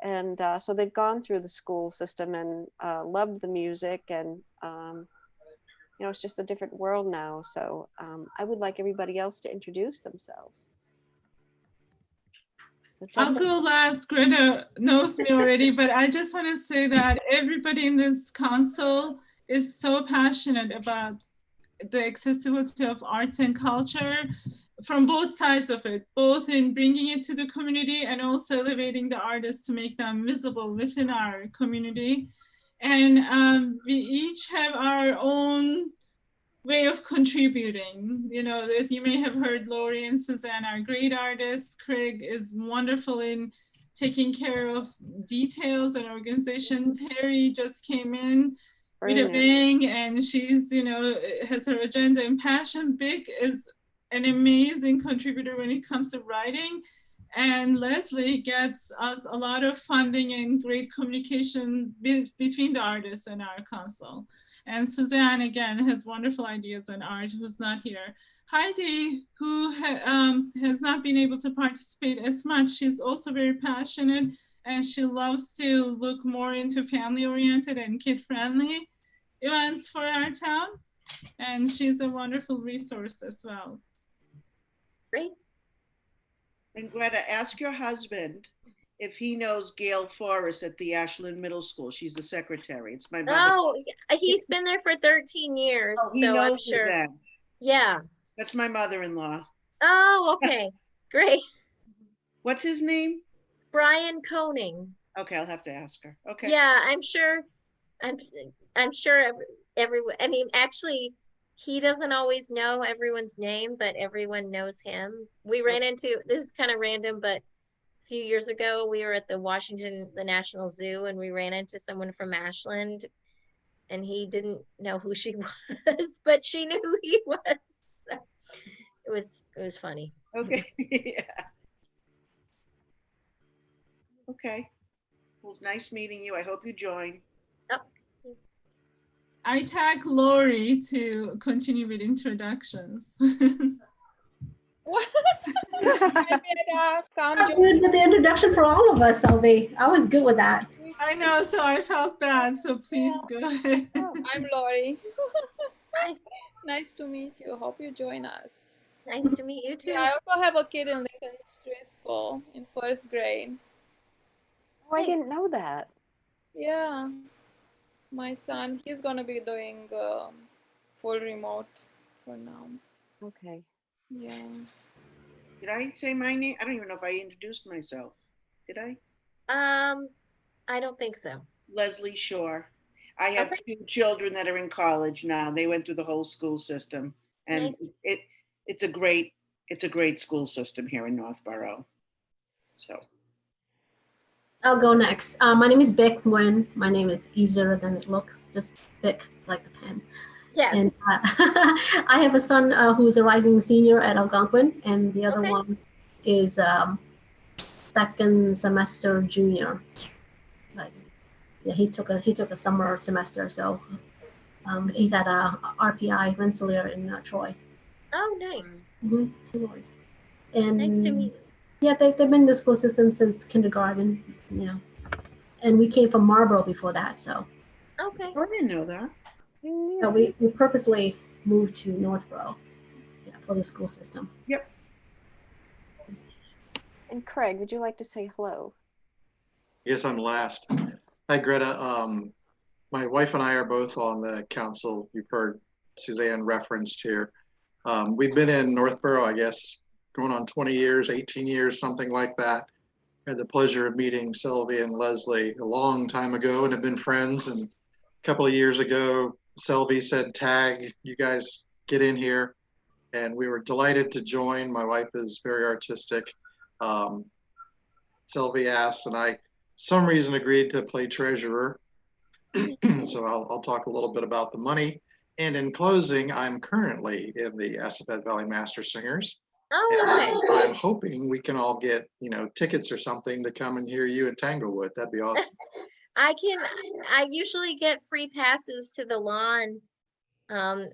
and so they've gone through the school system and loved the music, and you know, it's just a different world now. So I would like everybody else to introduce themselves. So I'll go last. Greta knows me already, but I just want to say that everybody in this council is so passionate about the accessibility of arts and culture from both sides of it, both in bringing it to the community and also elevating the artists to make them visible within our community. And we each have our own way of contributing. You know, as you may have heard, Lori and Suzanne are great artists. Craig is wonderful in taking care of details and organization. Terry just came in with a bang, and she's, you know, has her agenda and passion. Big is an amazing contributor when it comes to writing. And Leslie gets us a lot of funding and great communication between the artists and our council. And Suzanne, again, has wonderful ideas on art, who's not here. Heidi, who has not been able to participate as much, she's also very passionate, and she loves to look more into family-oriented and kid-friendly events for our town. And she's a wonderful resource as well. Great. And Greta, ask your husband if he knows Gail Forrest at the Ashland Middle School. She's the secretary. It's my mother. Oh, he's been there for 13 years, Oh, he so I'm knows her sure. then. Yeah. That's my mother-in-law. Oh, okay. Great. What's his name? Brian Koning. Okay, I'll have to ask her. Okay. Yeah, I'm sure. I'm sure everyone. I mean, actually, he doesn't always know everyone's name, but everyone knows him. We ran into, this is kind of random, but a few years ago we were at the National Zoo, and we ran into someone from Ashland, and he didn't know who she was, but she knew who he was. So it was funny. Okay. Yeah. Okay. Well, it's nice meeting you. I hope you join. Oh. I tag Lori to continue with introductions. What? I better come I'm good with the introduction for all of us, Selvi. I was good with that. I know, so I felt bad, so please go ahead. I'm Lori. Hi. Nice to meet you. Hope you join us. Nice to meet you too. Yeah, I also have a kid in Lincoln Street School in 1st grade. Oh, I didn't know that. Yeah, my son, he's gonna be doing full remote for now. Okay. Yeah. Did I say my name? I don't even know if I introduced myself. Did I? I don't think so. Leslie Shore. I have Okay. 2 children that are in college now. They went through the whole school system, and Nice. it's a great school system here in Northborough. So I'll go next. My name is Beck Nguyen. My name is easier than it looks. Just Beck, like the pen. Yes. And I have a son who's a rising senior at Algonquin, and the other Okay. one is 2nd semester junior. Like, yeah, he took a summer semester, so he's at RPI Rensselaer in Troy. Oh, nice. 2 boys. And Nice to meet you. yeah, they've been in the school system since kindergarten, you know. And we came from Marlboro before that, so Okay. I didn't know that. so we purposely moved to Northborough, yeah, for the school system. Yep. And Craig, would you like to say hello? Yes, I'm last. Hi, Greta. My wife and I are both on the council. You've heard Suzanne referenced here. We've been in Northborough, I guess, going on 20 years, 18 years, something like that. Had the pleasure of meeting Sylvia and Leslie a long time ago and have been friends. And a couple of years ago, Sylvie said, tag, you guys get in here. And we were delighted to join. My wife is very artistic. Sylvie asked, and I, some reason, agreed to play treasurer. So I'll talk a little bit about the money. And in closing, I'm currently in the Assabet Valley Master Singers. Oh, okay. And I'm hoping we can all get, tickets or something to come and hear you at Tanglewood. That'd be awesome. I usually get free passes to the lawn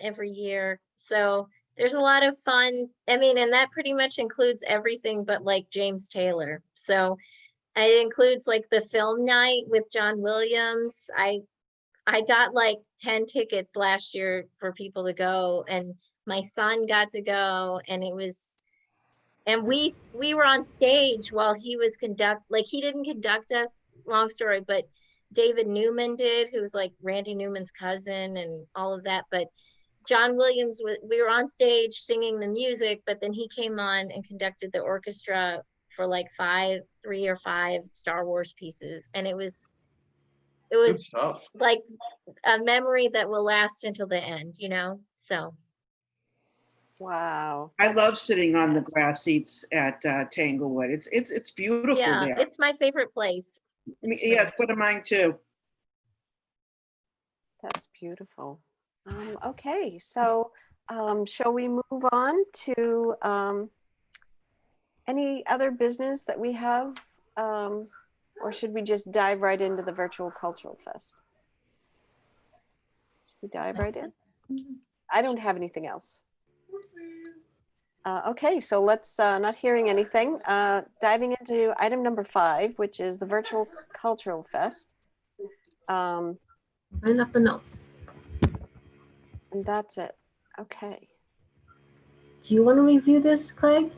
every year. So there's a lot of fun. I mean, and that pretty much includes everything but like James Taylor. So it includes like the film night with John Williams. I got like 10 tickets last year for people to go, and my son got to go, and it was, and we were on stage while he was he didn't conduct us, long story, but David Newman did, who's like Randy Newman's cousin and all of that. But John Williams, we were on stage singing the music, but then he came on and conducted the orchestra for like 3 or 5 Star Wars pieces. And it was Good stuff. like a memory that will last until the end, so. Wow. I love sitting on the grass seats at Tanglewood. It's beautiful Yeah, there. it's my favorite place. Yeah, it's one of mine too. That's beautiful. Okay, so shall we move on to any other business that we have? Or should we just dive right into the Virtual Cultural Fest? Should we dive right in? I don't have anything else. Okay, so let's, not hearing anything, diving into item number 5, which is the Virtual Cultural Fest. Bring up the notes. And that's it. Okay. Do you want to review this, Craig?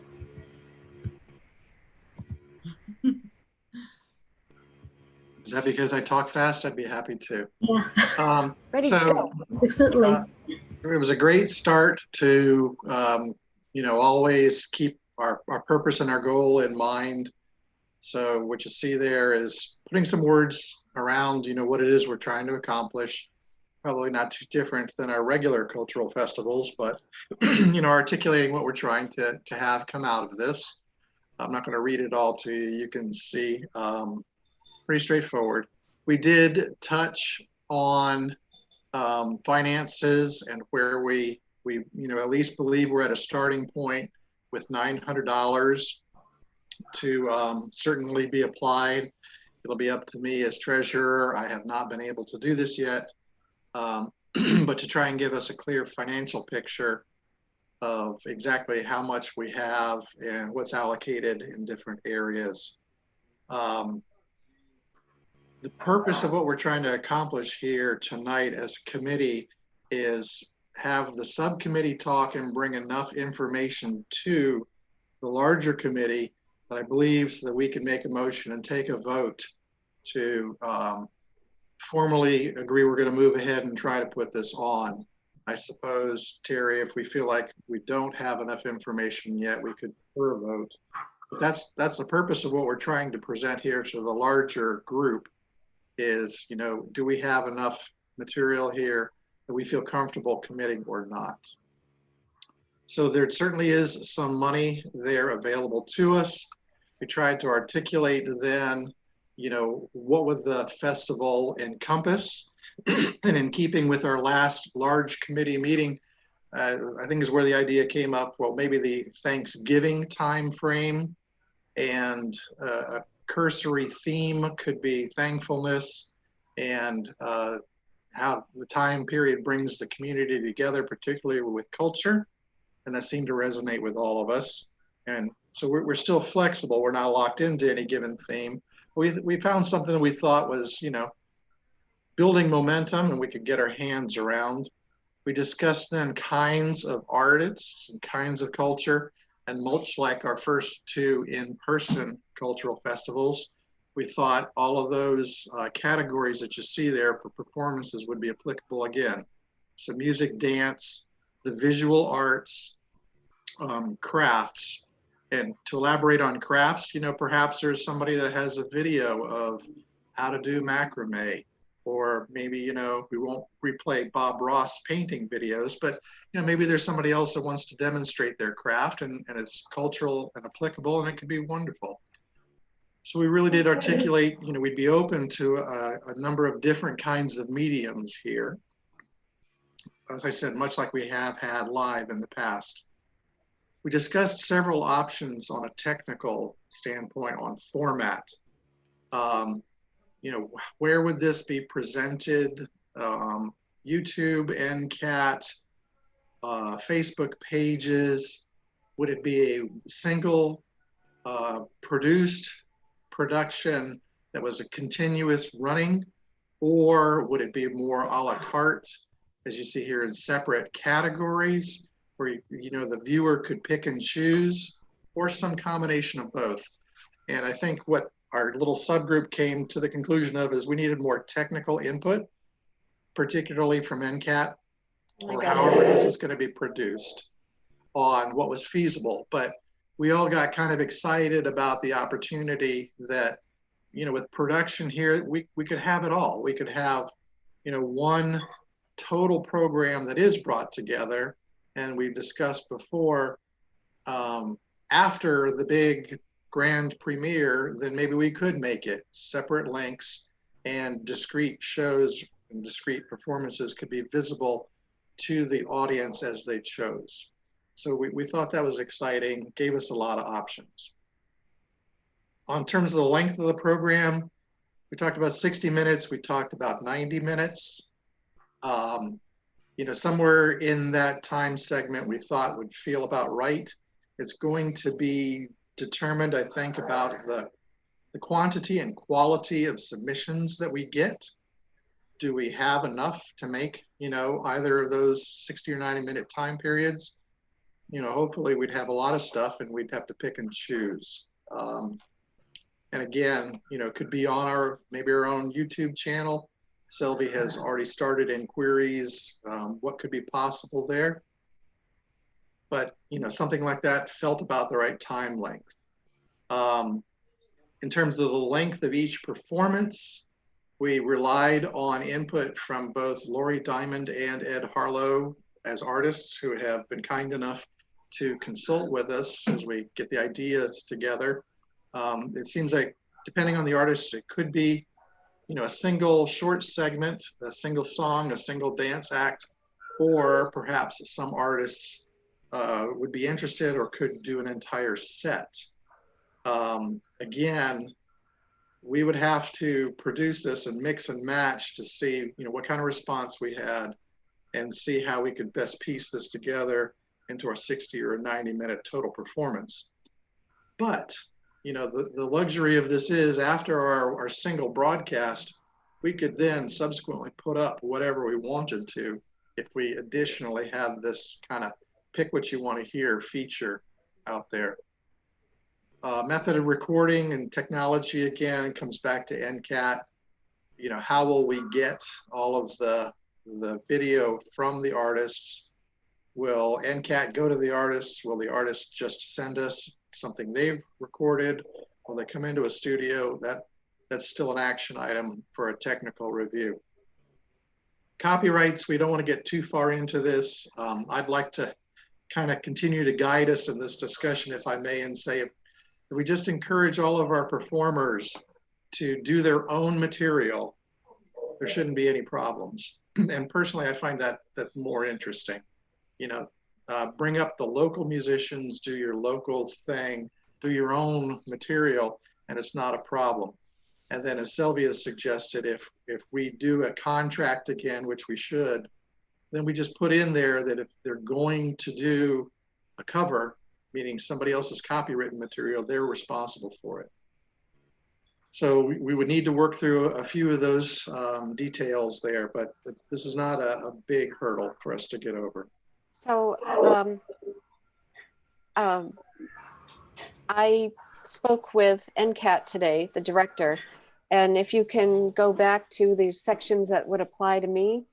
Is that because I talk fast? I'd be happy to. Yeah, Ready to go. certainly. It was a great start to, always keep our purpose and our goal in mind. So what you see there is putting some words around, what it is we're trying to accomplish. Probably not too different than our regular cultural festivals, but, articulating what we're trying to have come out of this. I'm not going to read it all to you. You can see, pretty straightforward. We did touch on finances and where we at least believe we're at a starting point with $900 to certainly be applied. It'll be up to me as treasurer. I have not been able to do this yet, but to try and give us a clear financial picture of exactly how much we have and what's allocated in different areas. The purpose of what we're trying to accomplish here tonight as a committee is have the subcommittee talk and bring enough information to the larger committee that I believe so that we can make a motion and take a vote to formally agree we're going to move ahead and try to put this on. I suppose, Terry, if we feel like we don't have enough information yet, we could defer a vote. But that's the purpose of what we're trying to present here to the larger group is, do we have enough material here that we feel comfortable committing or not? So there certainly is some money there available to us. We tried to articulate then, what would the festival encompass? And in keeping with our last large committee meeting, I think is where the idea came up. Well, maybe the Thanksgiving time frame and a cursory theme could be thankfulness and how the time period brings the community together, particularly with culture. And that seemed to resonate with all of us. And so we're still flexible. We're not locked into any given theme. We found something that we thought was, building momentum and we could get our hands around. We discussed then kinds of artists and kinds of culture, and much like our first two in-person cultural festivals, we thought all of those categories that you see there for performances would be applicable again. So music, dance, the visual arts, crafts. And to elaborate on crafts, perhaps there's somebody that has a video of how to do macrame, or maybe, we won't replay Bob Ross painting videos, but, maybe there's somebody else that wants to demonstrate their craft and it's cultural and applicable and it could be wonderful. So we really did articulate, we'd be open to a number of different kinds of mediums here. As I said, much like we have had live in the past. We discussed several options on a technical standpoint on format. Where would this be presented? YouTube, NCAT, Facebook pages? Would it be a single produced production that was a continuous running? Or would it be more a la carte, as you see here, in separate categories, where the viewer could pick and choose, or some combination of both? And I think what our little subgroup came to the conclusion of is we needed more technical input, particularly from NCAT, or however this was going to be produced, on what was feasible. But we all got kind of excited about the opportunity that, with production here, we could have it all. We could have, one total program that is brought together. And we've discussed before, after the big grand premiere, then maybe we could make it separate links, and discrete shows and discrete performances could be visible to the audience as they chose. So we thought that was exciting, gave us a lot of options. On terms of the length of the program, we talked about 60 minutes, we talked about 90 minutes. Somewhere in that time segment we thought would feel about right. It's going to be determined, I think, about the quantity and quality of submissions that we get. Do we have enough to make, either of those 60 or 90 minute time periods? Hopefully we'd have a lot of stuff and we'd have to pick and choose. And again, it could be on maybe our own YouTube channel. Sylvie has already started inquiries, what could be possible there. But, something like that felt about the right time length. In terms of the length of each performance, we relied on input from both Lori Diamond and Ed Harlow as artists who have been kind enough to consult with us as we get the ideas together. It seems like, depending on the artist, it could be, a single short segment, a single song, a single dance act, or perhaps some artists would be interested or could do an entire set. Again, we would have to produce this and mix and match to see, what kind of response we had and see how we could best piece this together into a 60 or a 90-minute total performance. But, the luxury of this is after our single broadcast, we could then subsequently put up whatever we wanted to if we additionally have this kind of pick what you want to hear feature out there. Method of recording and technology, again, comes back to NCAT. How will we get all of the video from the artists? Will NCAT go to the artists? Will the artists just send us something they've recorded? Will they come into a studio? That's still an action item for a technical review. Copyrights, we don't want to get too far into this. I'd like to kind of continue to guide us in this discussion, if I may, and say, if we just encourage all of our performers to do their own material, there shouldn't be any problems. And personally, I find that more interesting. Bring up the local musicians, do your local thing, do your own material, and it's not a problem. And then, as Sylvia suggested, if we do a contract again, which we should, then we just put in there that if they're going to do a cover, meaning somebody else's copywritten material, they're responsible for it. So we would need to work through a few of those details there, but this is not a big hurdle for us to get over. So I spoke with NCAT today, the director, and if you can go back to these sections that would apply to me,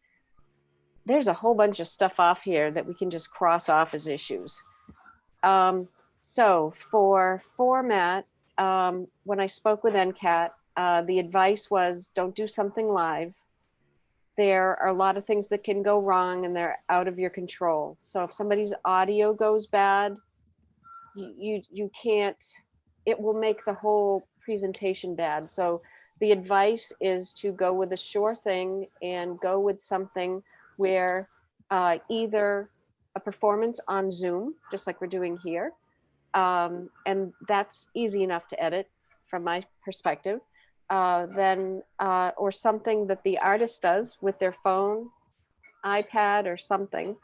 there's a whole bunch of stuff off here that we can just cross off as issues. So for format, when I spoke with NCAT, the advice was don't do something live. There are a lot of things that can go wrong and they're out of your control. So if somebody's audio goes bad, you can't, it will make the whole presentation bad. So the advice is to go with a sure thing and go with something where either a performance on Zoom, just like we're doing here, and that's easy enough to edit from my perspective, or something that the artist does with their phone, iPad or something.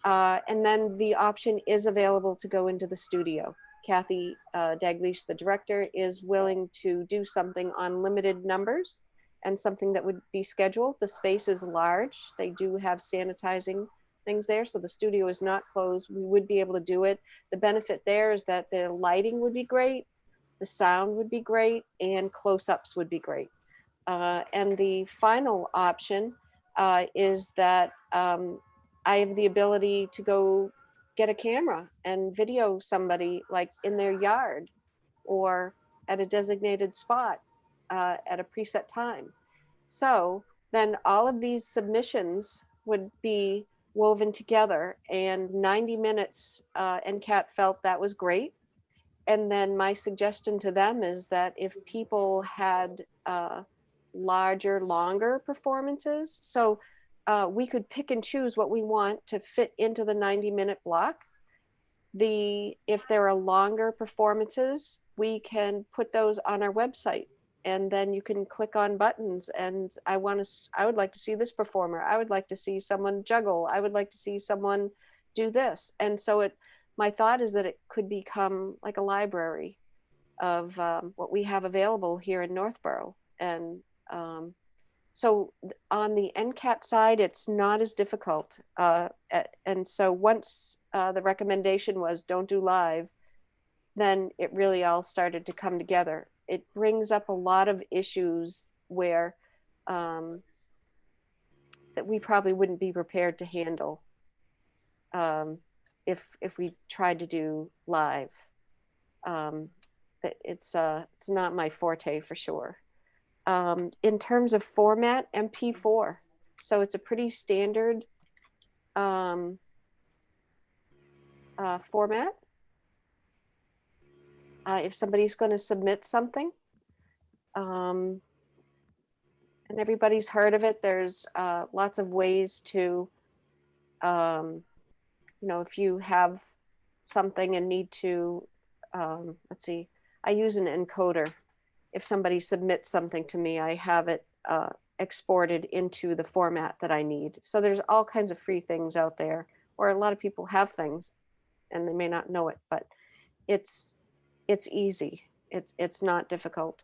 And then the option is available to go into the studio. Kathy Daglish, the director, is willing to do something on limited numbers and something that would be scheduled. The space is large. They do have sanitizing things there, so the studio is not closed. We would be able to do it. The benefit there is that the lighting would be great, the sound would be great, and close-ups would be great. And the final option is that I have the ability to go get a camera and video somebody like in their yard or at a designated spot at a preset time. So then all of these submissions would be woven together, and 90 minutes, NCAT felt that was great. And then my suggestion to them is that if people had larger, longer performances, so we could pick and choose what we want to fit into the 90-minute block. If there are longer performances, we can put those on our website, and then you can click on buttons. And I would like to see this performer. I would like to see someone juggle. I would like to see someone do this. And so my thought is that it could become like a library of what we have available here in Northborough. And so on the NCAT side, it's not as difficult. And so once the recommendation was don't do live, then it really all started to come together. it brings up a lot of issues where that we probably wouldn't be prepared to handle if we tried to do live. That it's not my forte for sure. In terms of format, MP4. So it's a pretty standard format. If somebody's going to submit something, and everybody's heard of it, there's lots of ways to, if you have something and need to, let's see, I use an encoder. If somebody submits something to me, I have it exported into the format that I need. So there's all kinds of free things out there, or a lot of people have things and they may not know it, but it's easy. It's not difficult.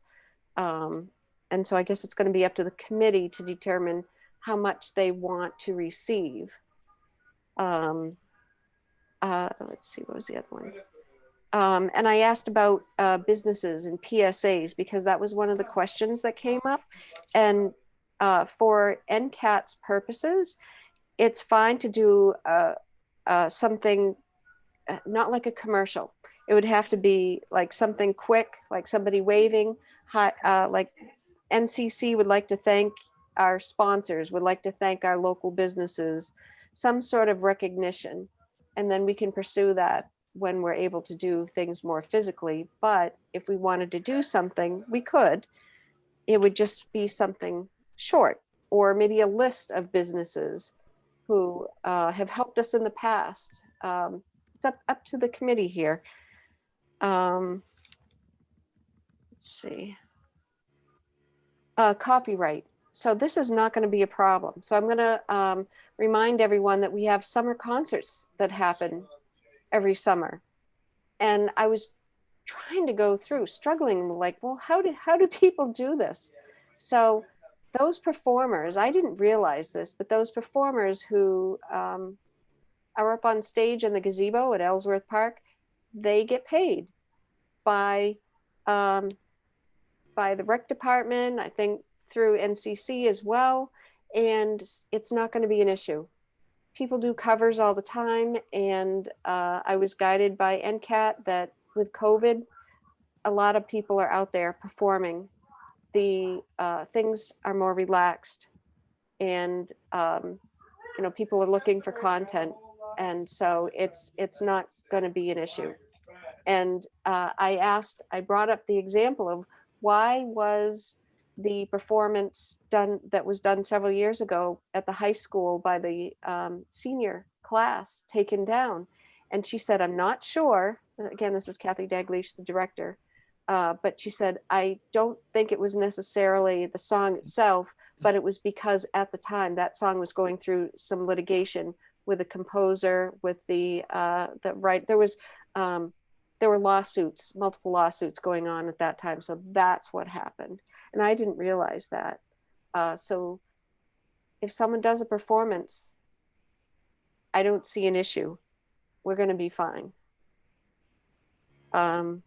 And so I guess it's going to be up to the committee to determine how much they want to receive. Let's see, what was the other one? And I asked about businesses and PSAs because that was one of the questions that came up. And for NCAT's purposes, it's fine to do something not like a commercial. It would have to be like something quick, like somebody waving, like NCC would like to thank our sponsors, would like to thank our local businesses, some sort of recognition. And then we can pursue that when we're able to do things more physically. But if we wanted to do something, we could. It would just be something short, or maybe a list of businesses who have helped us in the past. It's up to the committee here. Let's see. Copyright. So this is not going to be a problem. So I'm going to remind everyone that we have summer concerts that happen every summer. And I was trying to go through, struggling, like, well, how do people do this? So those performers, I didn't realize this, but those performers who are up on stage in the gazebo at Ellsworth Park, they get paid by the rec department, I think through NCC as well, and it's not going to be an issue. People do covers all the time, and I was guided by NCAT that with COVID, a lot of people are out there performing. The things are more relaxed, and people are looking for content, and so it's not going to be an issue. And I brought up the example of why was the performance that was done several years ago at the high school by the senior class taken down? And she said, I'm not sure. Again, this is Kathy Daglish, the director. But she said, I don't think it was necessarily the song itself, but it was because at the time that song was going through some litigation with the composer, with the right. There were lawsuits, multiple lawsuits going on at that time. So that's what happened. And I didn't realize that. So if someone does a performance, I don't see an issue. We're going to be fine. And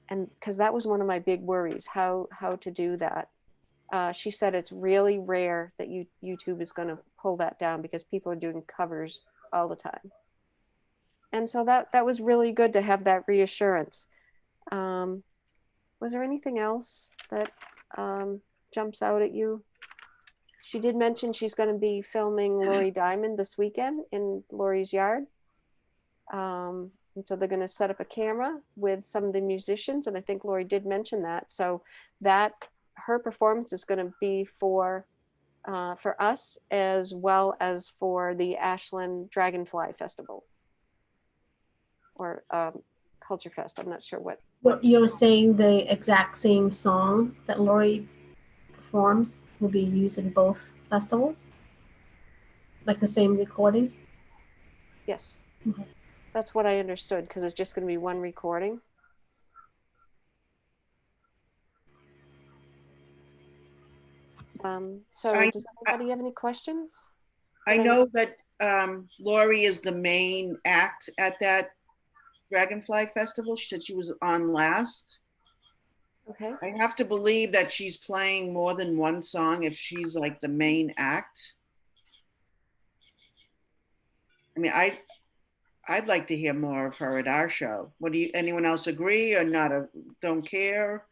because that was one of my big worries, how to do that. She said it's really rare that YouTube is going to pull that down because people are doing covers all the time. And so that was really good to have that reassurance. Was there anything else that jumps out at you? She did mention she's going to be filming Lori Diamond this weekend in Lori's yard. And so they're going to set up a camera with some of the musicians. And I think Lori did mention that. So her performance is going to be for us as well as for the Ashland Dragonfly Festival. Or Culture Fest. I'm not sure what. What you're saying, the exact same song that Lori performs will be used in both festivals? Like the same recording? Yes. Mm-hmm. That's what I understood, because it's just going to be one recording. So does anybody have any questions? I know that Lori is the main act at that Dragonfly Festival. She said she was on last. Okay. I have to believe that she's playing more than one song if she's like the main act. I mean, I'd like to hear more of her at our show. What do you, anyone else agree or not? Don't care?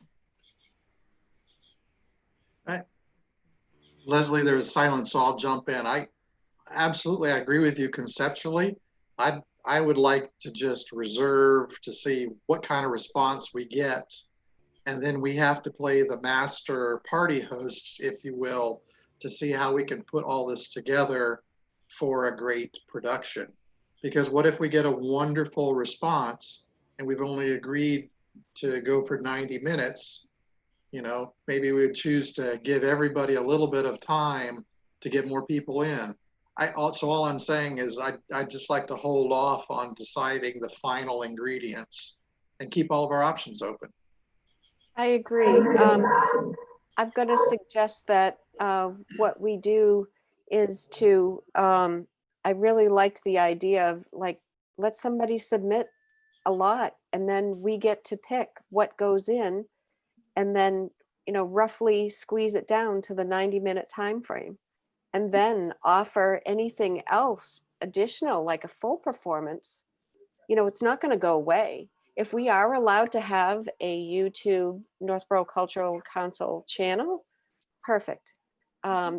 Leslie, there's silence, so I'll jump in. I agree with you conceptually. I would like to just reserve to see what kind of response we get. And then we have to play the master party hosts, if you will, to see how we can put all this together for a great production. Because what if we get a wonderful response and we've only agreed to go for 90 minutes? You know, maybe we would choose to give everybody a little bit of time to get more people in. So all I'm saying is I'd just like to hold off on deciding the final ingredients and keep all of our options open. I agree. I'm going to suggest that what we do is to, I really liked the idea of like, let somebody submit a lot and then we get to pick what goes in and then, you know, roughly squeeze it down to the 90-minute time frame and then offer anything else additional, like a full performance. You know, it's not going to go away. If we are allowed to have a YouTube Northborough Cultural Council channel, perfect.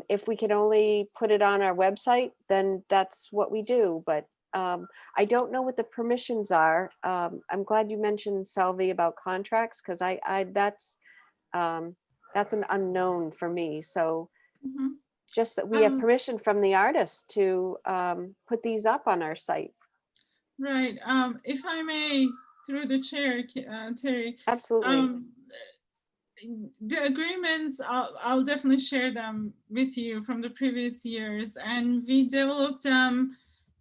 If we can only put it on our website, then that's what we do. But I don't know what the permissions are. I'm glad you mentioned, Selvi, about contracts, because that's an unknown for me. So just that we have permission from the artist to put these up on our site. Right. If I may, through the chair, Terry. Absolutely. The agreements, I'll definitely share them with you from the previous years. And we developed them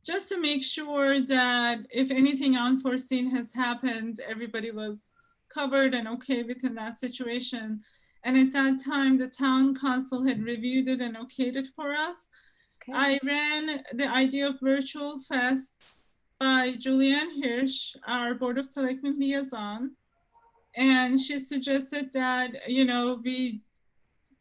just to make sure that if anything unforeseen has happened, everybody was covered and okay within that situation. And at that time, the town council had reviewed it and okayed it for us. Okay. I ran the idea of virtual fests by Julianne Hirsch, our Board of Selectmen liaison. And she suggested that, you know, we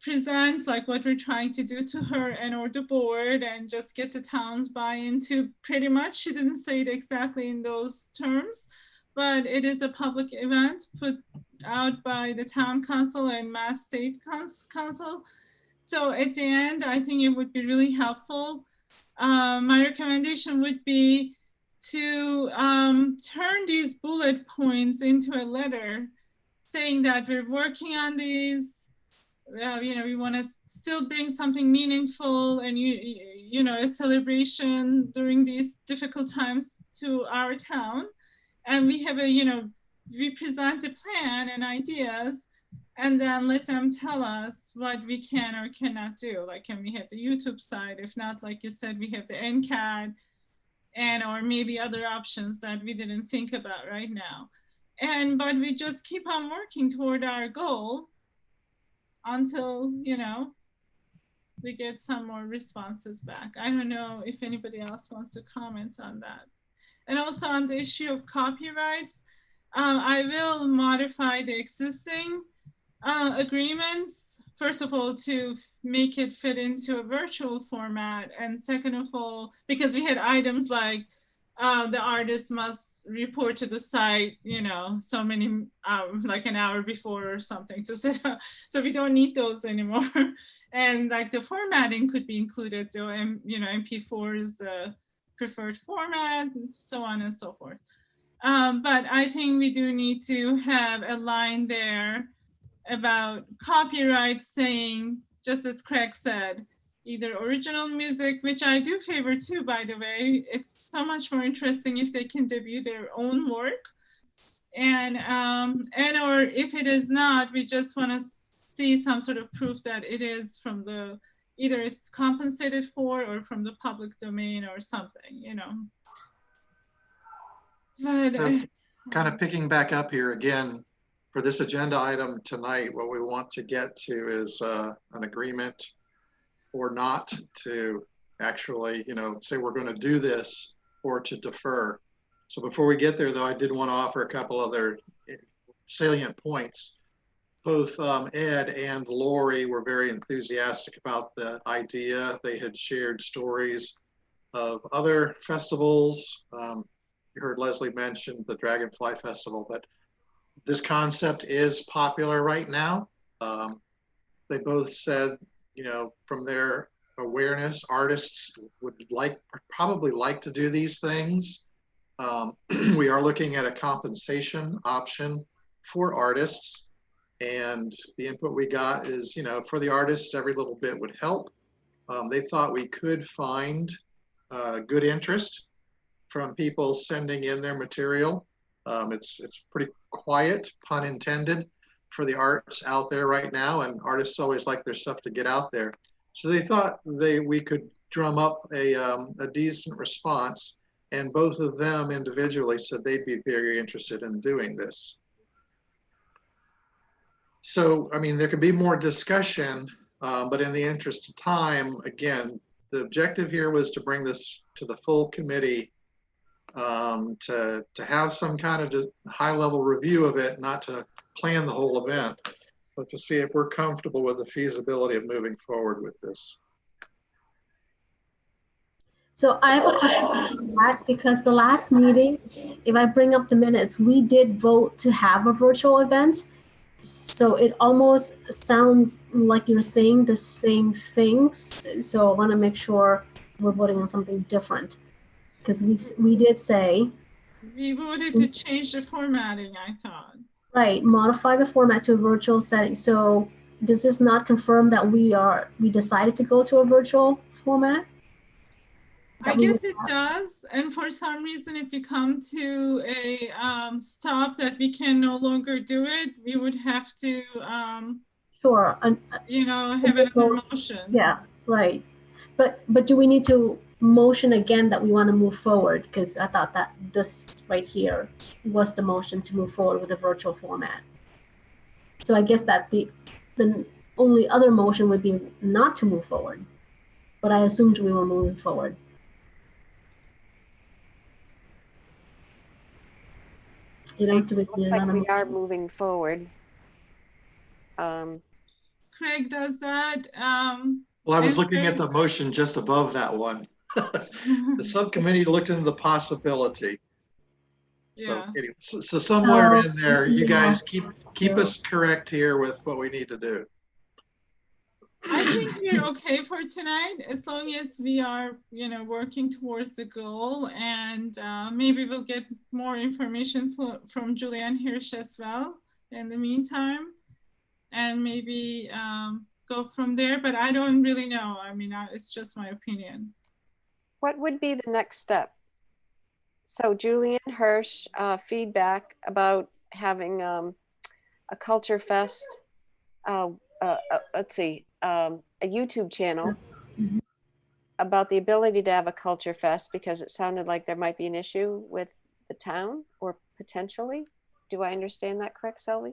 present like what we're trying to do to her and or the board and just get the town's buy-in to pretty much, she didn't say it exactly in those terms, but it is a public event put out by the town council and Mass State Council. So at the end, I think it would be really helpful. My recommendation would be to turn these bullet points into a letter saying that we're working on these, you know, we want to still bring something meaningful and, you know, a celebration during these difficult times to our town. And we have a, you know, we present a plan and ideas and then let them tell us what we can or cannot do. Like, can we have the YouTube side? If not, like you said, we have the NCAD and, or maybe other options that we didn't think about right now. But we just keep on working toward our goal until, you know, we get some more responses back. I don't know if anybody else wants to comment on that. And also on the issue of copyrights, I will modify the existing agreements, first of all, to make it fit into a virtual format. And second of all, because we had items like, the artist must report to the site, you know, so many hours, like an hour before or something to set up. So we don't need those anymore. And like the formatting could be included, though, and you know, MP4 is the preferred format, and so on and so forth. But I think we do need to have a line there about copyright saying, just as Craig said, either original music, which I do favor too, by the way. It's so much more interesting if they can debut their own work. And or if it is not, we just want to see some sort of proof that it is from the, either it's compensated for or from the public domain or something, you know. But so kind of picking back up here again, for this agenda item tonight, what we want to get to is an agreement or not to actually, you know, say we're going to do this or to defer. So before we get there, though, I did want to offer a couple other salient points. both Ed and Lori were very enthusiastic about the idea. They had shared stories of other festivals. You heard Leslie mention the Dragonfly Festival, but this concept is popular right now. They both said, you know, from their awareness, artists would probably like to do these things. We are looking at a compensation option for artists, and the input we got is, you know, for the artists, every little bit would help. They thought we could find good interest from people sending in their material. It's pretty quiet, pun intended, for the arts out there right now, and artists always like their stuff to get out there. So they thought we could drum up a decent response, and both of them individually said they'd be very interested in doing this. So, I mean, there could be more discussion, but in the interest of time, again, the objective here was to bring this to the full committee, to have some kind of high-level review of it, not to plan the whole event, but to see if we're comfortable with the feasibility of moving forward with this. So I have a question on that, because the last meeting, if I bring up the minutes, we did vote to have a virtual event. So it almost sounds like you're saying the same things. So I want to make sure we're voting on something different, because we did say. We voted to change the formatting, I thought. Right, modify the format to a virtual setting. So does this not confirm that we decided to go to a virtual format? I guess it does. And for some reason, if you come to a stop that we can no longer do it, we would have to, sure, you know, have another motion. Yeah, right. But do we need to motion again that we want to move forward? Because I thought that this right here was the motion to move forward with a virtual format. So I guess that the only other motion would be not to move forward. But I assumed we were moving forward. You know, It looks like we are moving forward. Craig does that. Well, I was looking at the motion just above that one. The subcommittee looked into the possibility. So, yeah. anyway, so somewhere in there, you guys keep us correct here with what we need to do. I think we're okay for tonight, as long as we are, you know, working towards the goal, and maybe we'll get more information from Julianne Hirsch as well in the meantime, and maybe go from there. But I don't really know. I mean, it's just my opinion. What would be the next step? So Julianne Hirsch, feedback about having a culture fest. Let's see. A YouTube channel about the ability to have a culture fest, because it sounded like there might be an issue with the town, or potentially. Do I understand that correct, Selby?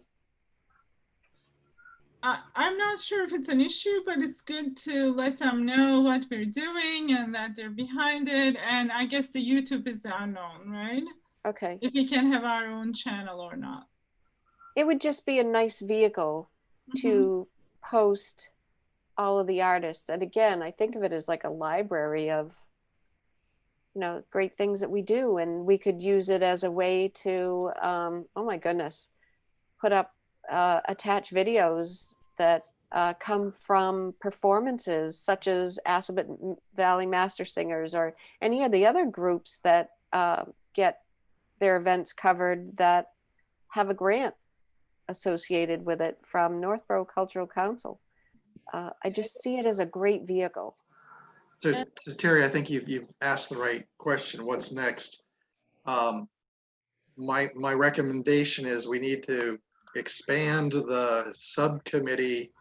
I'm not sure if it's an issue, but it's good to let them know what we're doing and that they're behind it. And I guess the YouTube is the unknown, right? Okay. If we can have our own channel or not. It would just be a nice vehicle to post all of the artists. And again, I think of it as like a library of, you know, great things that we do. And we could use it as a way to, oh my goodness, put up attach videos that come from performances such as Assabet Valley Master Singers, or any of the other groups that get their events covered that have a grant associated with it from Northborough Cultural Council. I just see it as a great vehicle. So Terry, I think you've asked the right question. What's next? My recommendation is we need to expand the subcommittee,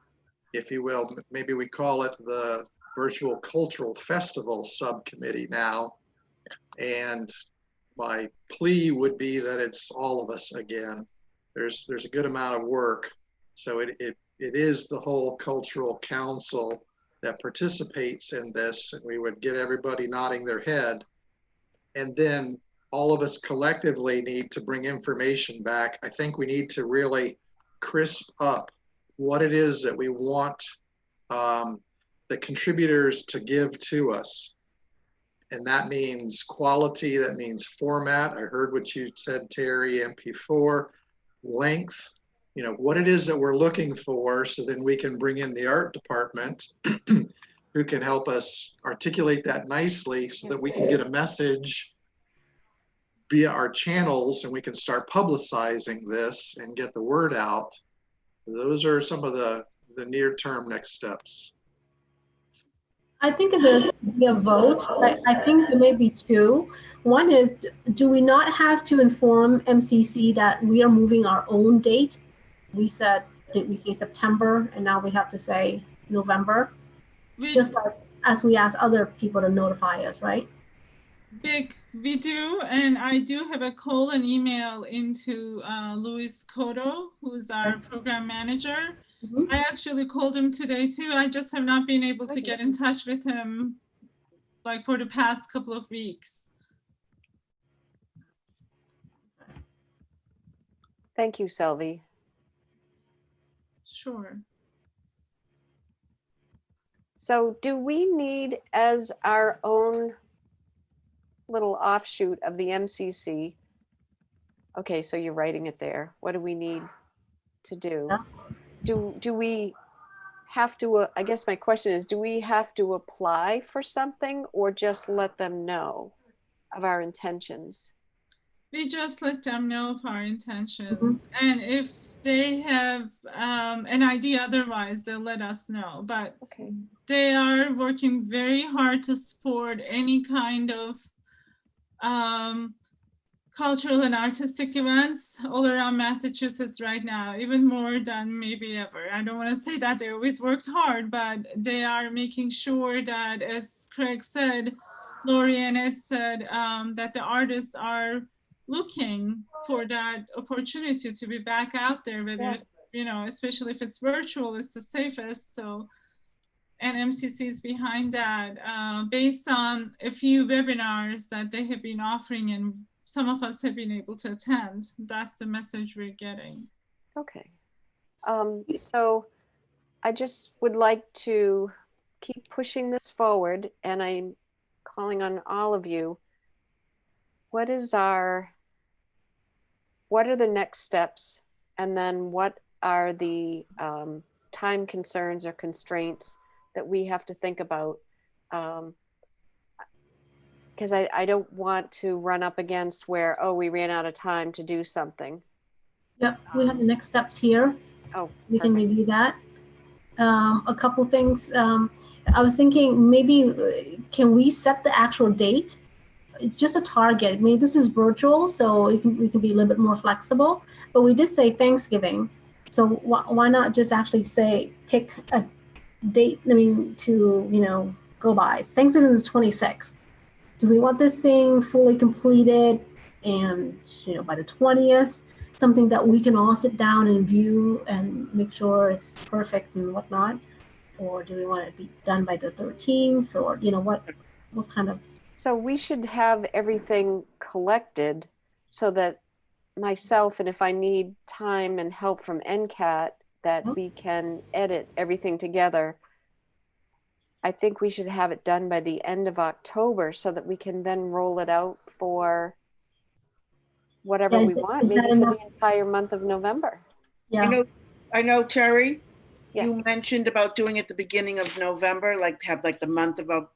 if you will. Maybe we call it the Virtual Cultural Festival Subcommittee now. And my plea would be that it's all of us again. There's a good amount of work. So it is the whole cultural council that participates in this, and we would get everybody nodding their head. And then all of us collectively need to bring information back. I think we need to really crisp up what it is that we want the contributors to give to us. And that means quality, that means format. I heard what you said, Terry, MP4, length, you know, what it is that we're looking for, so then we can bring in the art department who can help us articulate that nicely so that we can get a message via our channels and we can start publicizing this and get the word out. Those are some of the near-term next steps. I think if there's a vote, I think there may be two. One is, do we not have to inform MCC that we are moving our own date? We said, did we say September, and now we have to say November? Just like as we ask other people to notify us, right? We do, and I do have a call and email into Luis Cotto, who's our program manager. I actually called him today too. I just have not been able to get in touch with him like for the past couple of weeks. Thank you, Selvi. Sure. So do we need, as our own little offshoot of the MCC? Okay, so you're writing it there. What do we need to do? Do we have to, I guess my question is, do we have to apply for something or just let them know of our intentions? We just let them know of our intentions. And if they have an idea otherwise, they'll let us know. But they are working very hard to support any kind of cultural and artistic events all around Massachusetts right now, even more than maybe ever. I don't want to say that they always worked hard, but they are making sure that, as Craig said, Lori and Ed said, that the artists are looking for that opportunity to be back out there, whether it's, you know, especially if it's virtual, it's the safest. So, and MCC is behind that, based on a few webinars that they have been offering, and some of us have been able to attend. That's the message we're getting. Okay. So I just would like to keep pushing this forward, and I'm calling on all of you. What are the next steps? And then what are the time concerns or constraints that we have to think about? Because I don't want to run up against where, oh, we ran out of time to do something. Yep, we have the next steps here. Oh, we can review that. A couple things. I was thinking maybe can we set the actual date? Just a target. I mean, this is virtual, so we can be a little bit more flexible. But we did say Thanksgiving, so why not just actually say pick a date? I mean, to go by. Thanksgiving is 26. Do we want this thing fully completed and by the 20th? Something that we can all sit down and view and make sure it's perfect and whatnot, or do we want it to be done by the 13th, or what kind of? So we should have everything collected so that myself, and if I need time and help from NCAT, that we can edit everything together. I think we should have it done by the end of October so that we can then roll it out for whatever we want, maybe for the entire month of November. Yeah. I know, Terry, yes. You mentioned about doing it at the beginning of November, like have like the month of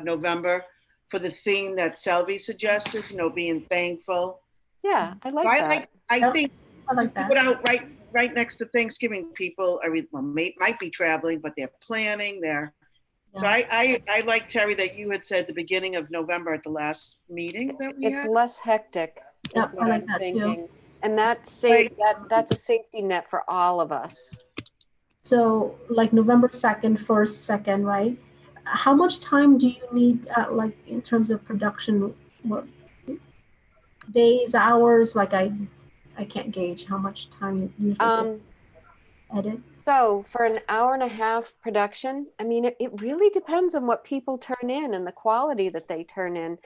November for the theme that Selvi suggested, being thankful. Yeah, I like that. I think I like that. Put out right next to Thanksgiving, people might be traveling, but they're planning. So I like, Terry, that you had said the beginning of November at the last meeting that we had. It's less hectic. Yeah, I like that thinking. too. And that's a safety net for all of us. So like November 2nd, 1st, 2nd, right? How much time do you need, like in terms of production? What days, hours? Like I can't gauge how much time you usually edit. So for an hour and a half production, I mean, it really depends on what people turn in and the quality that they turn in.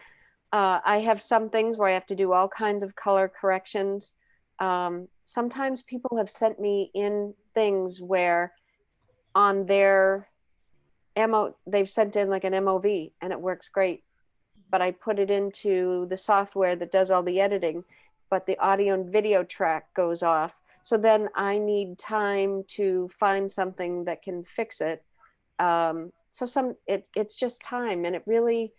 I have some things where I have to do all kinds of color corrections. Sometimes people have sent me in things where on their they've sent in like an MOV and it works great, but I put it into the software that does all the editing, but the audio and video track goes off. So then I need time to find something that can fix it. So it's just time, and it really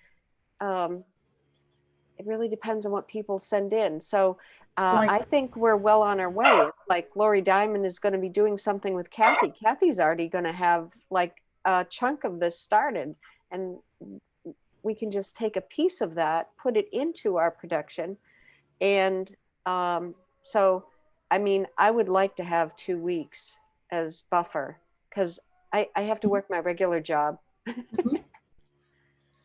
depends on what people send in. So I think we're well on our way. Like Lori Diamond is going to be doing something with Kathy. Kathy's already going to have like a chunk of this started, and we can just take a piece of that, put it into our production. And so, I mean, I would like to have 2 weeks as buffer, because I have to work my regular job.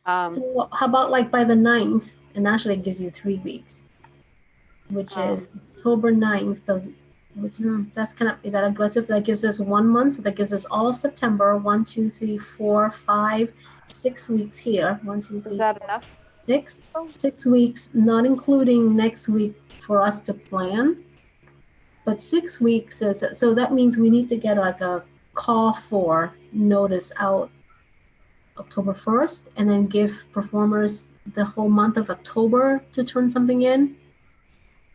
So how about like by the 9th, and actually it gives you 3 weeks, which is October 9th of, which that's kind of, is that aggressive? That gives us 1 month. So that gives us all of September, 1, 2, 3, 4, 5, 6 weeks here. 1, 2, 3, Is that enough? 6 weeks, not including next week for us to plan. But 6 weeks is, so that means we need to get like a call for notice out October 1st, and then give performers the whole month of October to turn something in.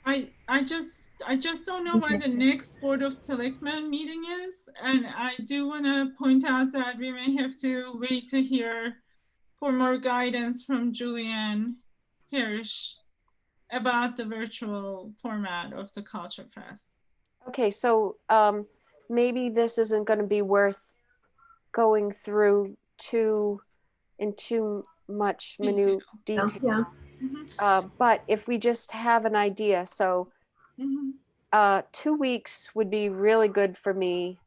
I just don't know when the next Board of Selectmen meeting is, and I do want to point out that we may have to wait to hear for more guidance from Julianne Hirsch about the virtual format of the Culture Fest. Okay, so maybe this isn't going to be worth going through too much minute detail. Yeah. But if we just have an idea, so 2 weeks would be really good for me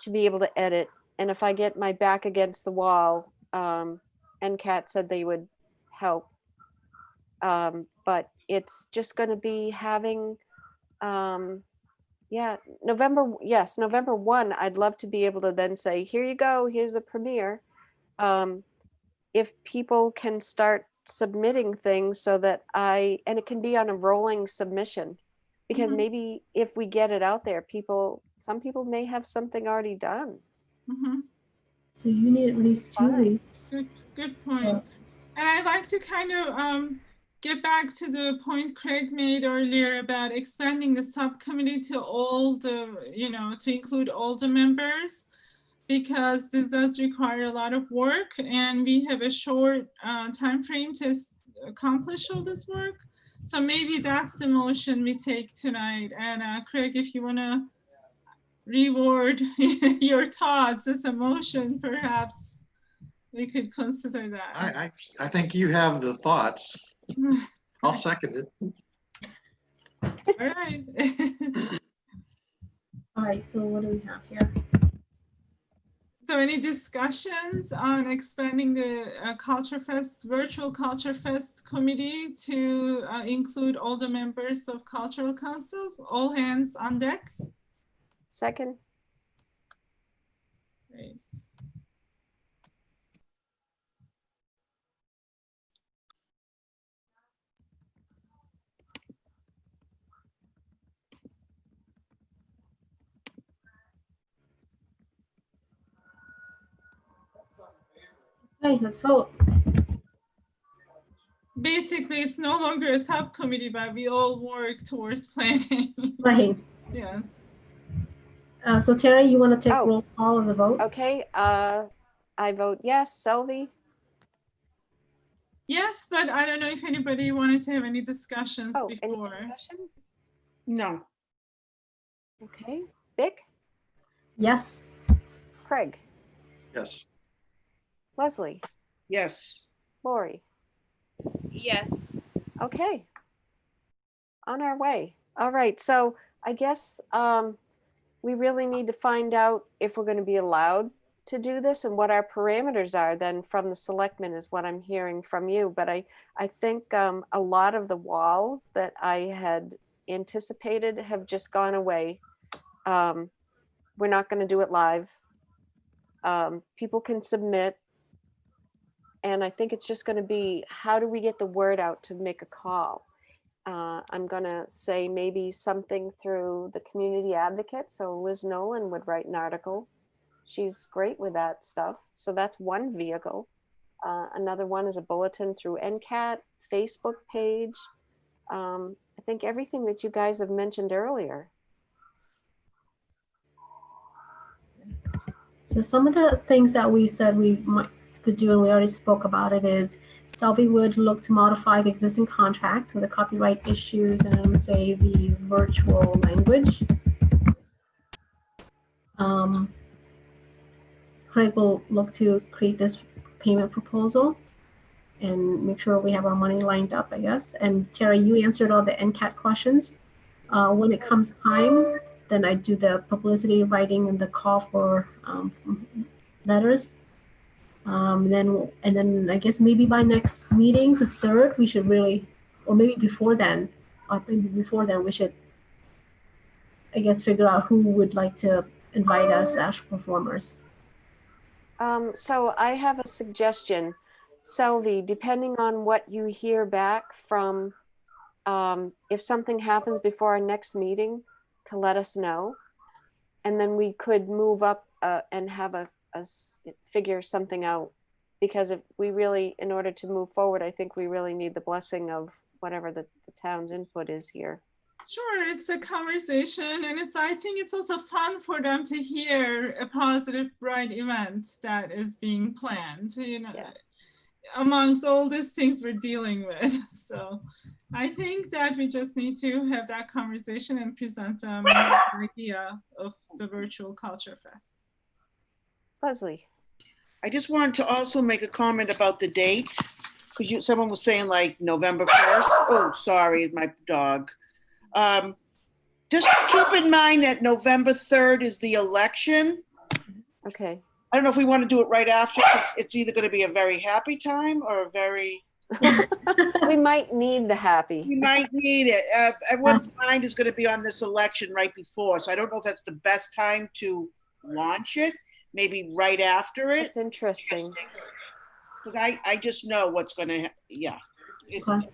to be able to edit. And if I get my back against the wall, NCAT said they would help. But it's just going to be having, November 1, I'd love to be able to then say, here you go, here's the premiere. If people can start submitting things so that and it can be on a rolling submission, because maybe if we get it out there, some people may have something already done. So you need at least 2 weeks. Good point. And I'd like to kind of get back to the point Craig made earlier about expanding the subcommittee to all the, to include all the members, because this does require a lot of work, and we have a short time frame to accomplish all this work. So maybe that's the motion we take tonight. And Craig, if you want to reward your thoughts as a motion, perhaps we could consider that. I think you have the thoughts. I'll second it. All right. All right, so what do we have here? So any discussions on expanding the virtual Culture Fest committee to include all the members of Cultural Council? All hands on deck. Second. Great. Okay, let's vote. Basically, it's no longer a subcommittee, but we all work towards planning. Right. Yes. So Terry, you want to take roll call of the vote? Okay, I vote yes. Selvey? Yes, but I don't know if anybody wanted to have any discussions before. Any discussion? No. Okay, Vic? Yes. Craig? Yes. Leslie? Yes. Lori? Yes. Okay. On our way. All right, so I guess we really need to find out if we're going to be allowed to do this and what our parameters are then from the selectmen is what I'm hearing from you. But I think a lot of the walls that I had anticipated have just gone away. We're not going to do it live. People can submit. And I think it's just going to be, how do we get the word out to make a call? I'm gonna say maybe something through the community advocate. So Liz Nolan would write an article. She's great with that stuff. So that's one vehicle. Another one is a bulletin through NCAT, Facebook page. I think everything that you guys have mentioned earlier. So some of the things that we said we could do, and we already spoke about it, is Selby would look to modify the existing contract with the copyright issues and I'm gonna say the virtual language. Craig will look to create this payment proposal and make sure we have our money lined up, I guess. And Terry, you answered all the NCAT questions. When it comes time, then I do the publicity writing and the call for letters. Then I guess maybe by next meeting, the 3rd, we should really, or maybe before then, we should, I guess, figure out who would like to invite us as performers. So I have a suggestion. Selby, depending on what you hear back from, if something happens before our next meeting, to let us know. And then we could move up and have figure something out. Because if we really, in order to move forward, I think we really need the blessing of whatever the town's input is here. Sure, it's a conversation, and I think it's also fun for them to hear a positive, bright event that is being planned, yeah. Amongst all these things we're dealing with. So I think that we just need to have that conversation and present them the idea of the virtual Culture Fest. Leslie. I just wanted to also make a comment about the date, because someone was saying like November 1st. Oh, sorry, my dog. Just keep in mind that November 3rd is the election. Okay. I don't know if we want to do it right after, because it's either going to be a very happy time or a very... We might need the happy. We might need it. Everyone's mind is going to be on this election right before, so I don't know if that's the best time to launch it. Maybe right after it. It's interesting. Because I just know what's going to, yeah.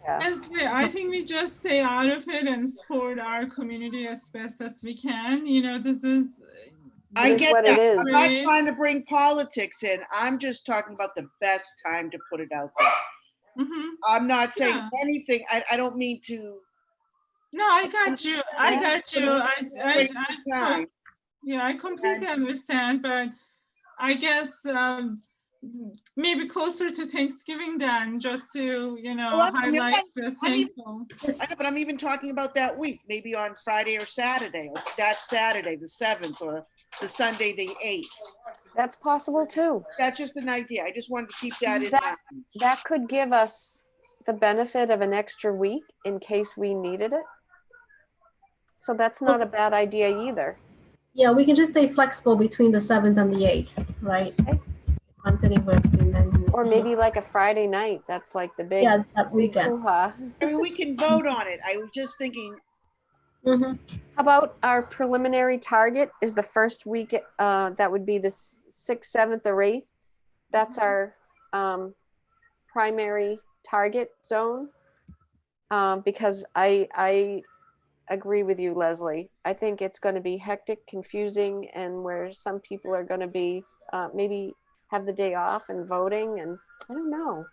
I think we just stay out of it and support our community as best as we can. This is I get what that. it is. I'm not trying to bring politics in. I'm just talking about the best time to put it out there. I'm not saying anything. I don't mean to. No, I got you. I completely understand, but I guess maybe closer to Thanksgiving then, just to, highlight the thankful. I know, but I'm even talking about that week, maybe on Friday or Saturday, or that Saturday, the 7th, or the Sunday, the 8th. That's possible too. That's just an idea. I just wanted to keep that in mind. That could give us the benefit of an extra week in case we needed it. So that's not a bad idea either. Yeah, we can just stay flexible between the 7th and the 8th, right? Okay. Once anywhere between then. Or maybe like a Friday night. That's like the big, that weekend. I mean, we can vote on it. I was just thinking. How about our preliminary target is the first week, that would be the 6th, 7th, or 8th. That's our primary target zone. Because I agree with you, Leslie. I think it's going to be hectic, confusing, and where some people are going to be maybe have the day off and voting, and I don't know.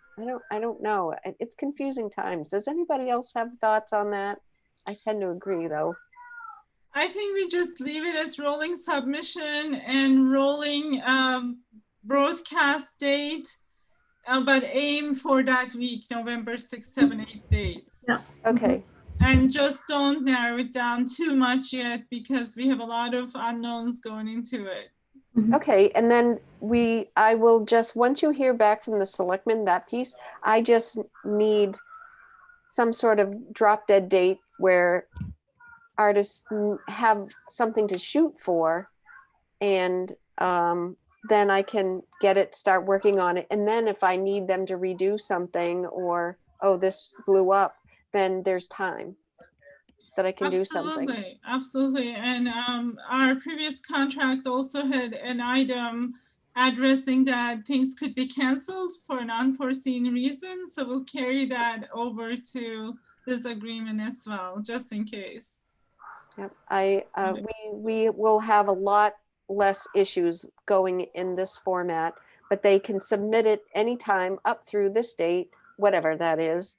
I don't know. It's confusing times. Does anybody else have thoughts on that? I tend to agree, though. I think we just leave it as rolling submission and rolling broadcast date, but aim for that week, November 6, 7, 8 dates. Yeah. Okay. And just don't narrow it down too much yet, because we have a lot of unknowns going into it. Okay, and then I will just, once you hear back from the selectmen, that piece, I just need some sort of drop dead date where artists have something to shoot for, and then I can start working on it. And then if I need them to redo something, or, oh, this blew up, then there's time that I can do something. Absolutely. And our previous contract also had an item addressing that things could be canceled for an unforeseen reason. So we'll carry that over to this agreement as well, just in case. Yep. We will have a lot less issues going in this format, but they can submit it anytime up through this date, whatever that is,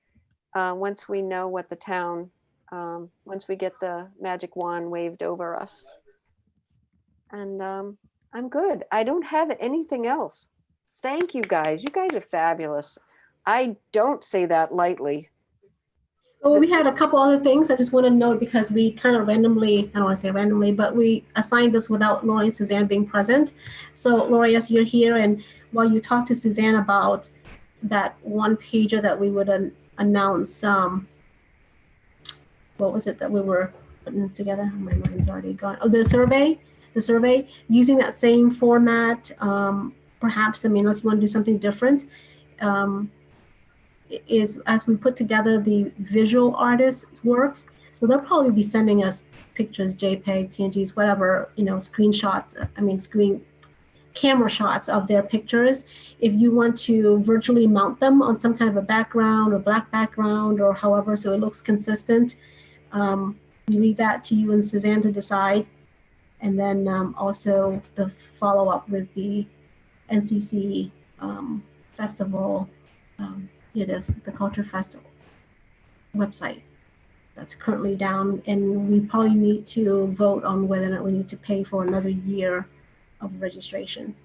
once we know what the town, once we get the magic wand waved over us. And I'm good. I don't have anything else. Thank you guys. You guys are fabulous. I don't say that lightly. Well, we had a couple other things I just want to note because we kind of randomly, I don't want to say randomly, but we assigned this without Lori and Suzanne being present. So Lori, yes, you're here. And while you talked to Suzanne about that one pager that we would announce, what was it that we were putting together? My mind's already gone. Oh, the survey, using that same format, perhaps, I mean, unless you want to do something different, is as we put together the visual artist's work. So they'll probably be sending us pictures, JPEG, PNGs, whatever, you know, screenshots, I mean, camera shots of their pictures. If you want to virtually mount them on some kind of a background or black background or however, so it looks consistent, we leave that to you and Suzanne to decide. And then also the follow-up with the NCC festival, it is the Culture Festival website that's currently down, and we probably need to vote on whether or not we need to pay for another year of registration.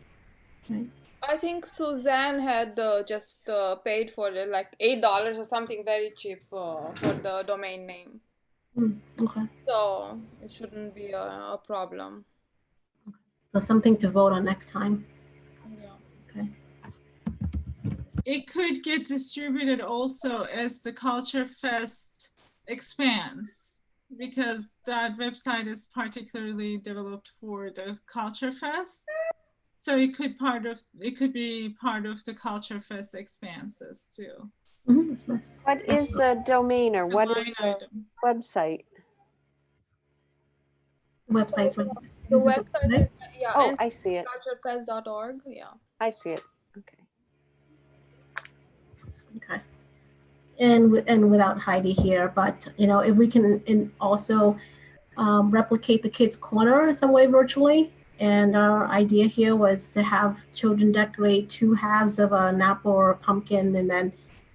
Right? I think Suzanne had just paid for it, like $8 or something very cheap for the domain name. Okay. So it shouldn't be a problem. So something to vote on next time. Yeah. Okay. It could get distributed also as the Culture Fest expands, because that website is particularly developed for the Culture Fest. So it could be part of the Culture Fest expanses too. What is the domain, or what is the website? Websites. The website is, yeah. Oh, I see it. culturefest.org. Yeah. I see it. Okay. Okay. And without Heidi here, but you know, if we can also replicate the Kids Corner some way virtually. And our idea here was to have children decorate two halves of an apple or a pumpkin, and then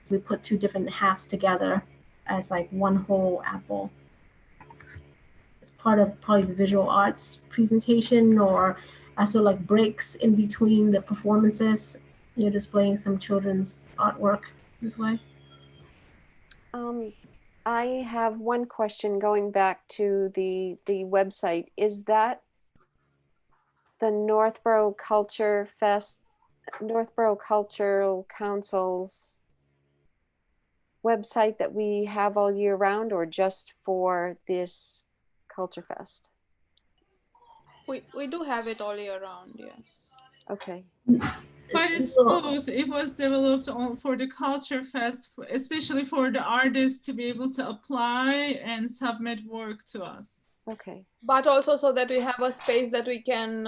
we put two different halves together as like one whole apple. It's part of probably the visual arts presentation, or also like breaks in between the performances, you know, displaying some children's artwork this way. I have one question going back to the website. Is that the Northborough Cultural Council's website that we have all year round, or just for this Culture Fest? We do have it all year round, yeah. Okay. But it's both. It was developed for the Culture Fest, especially for the artists to be able to apply and submit work to us. Okay. But also so that we have a space that we can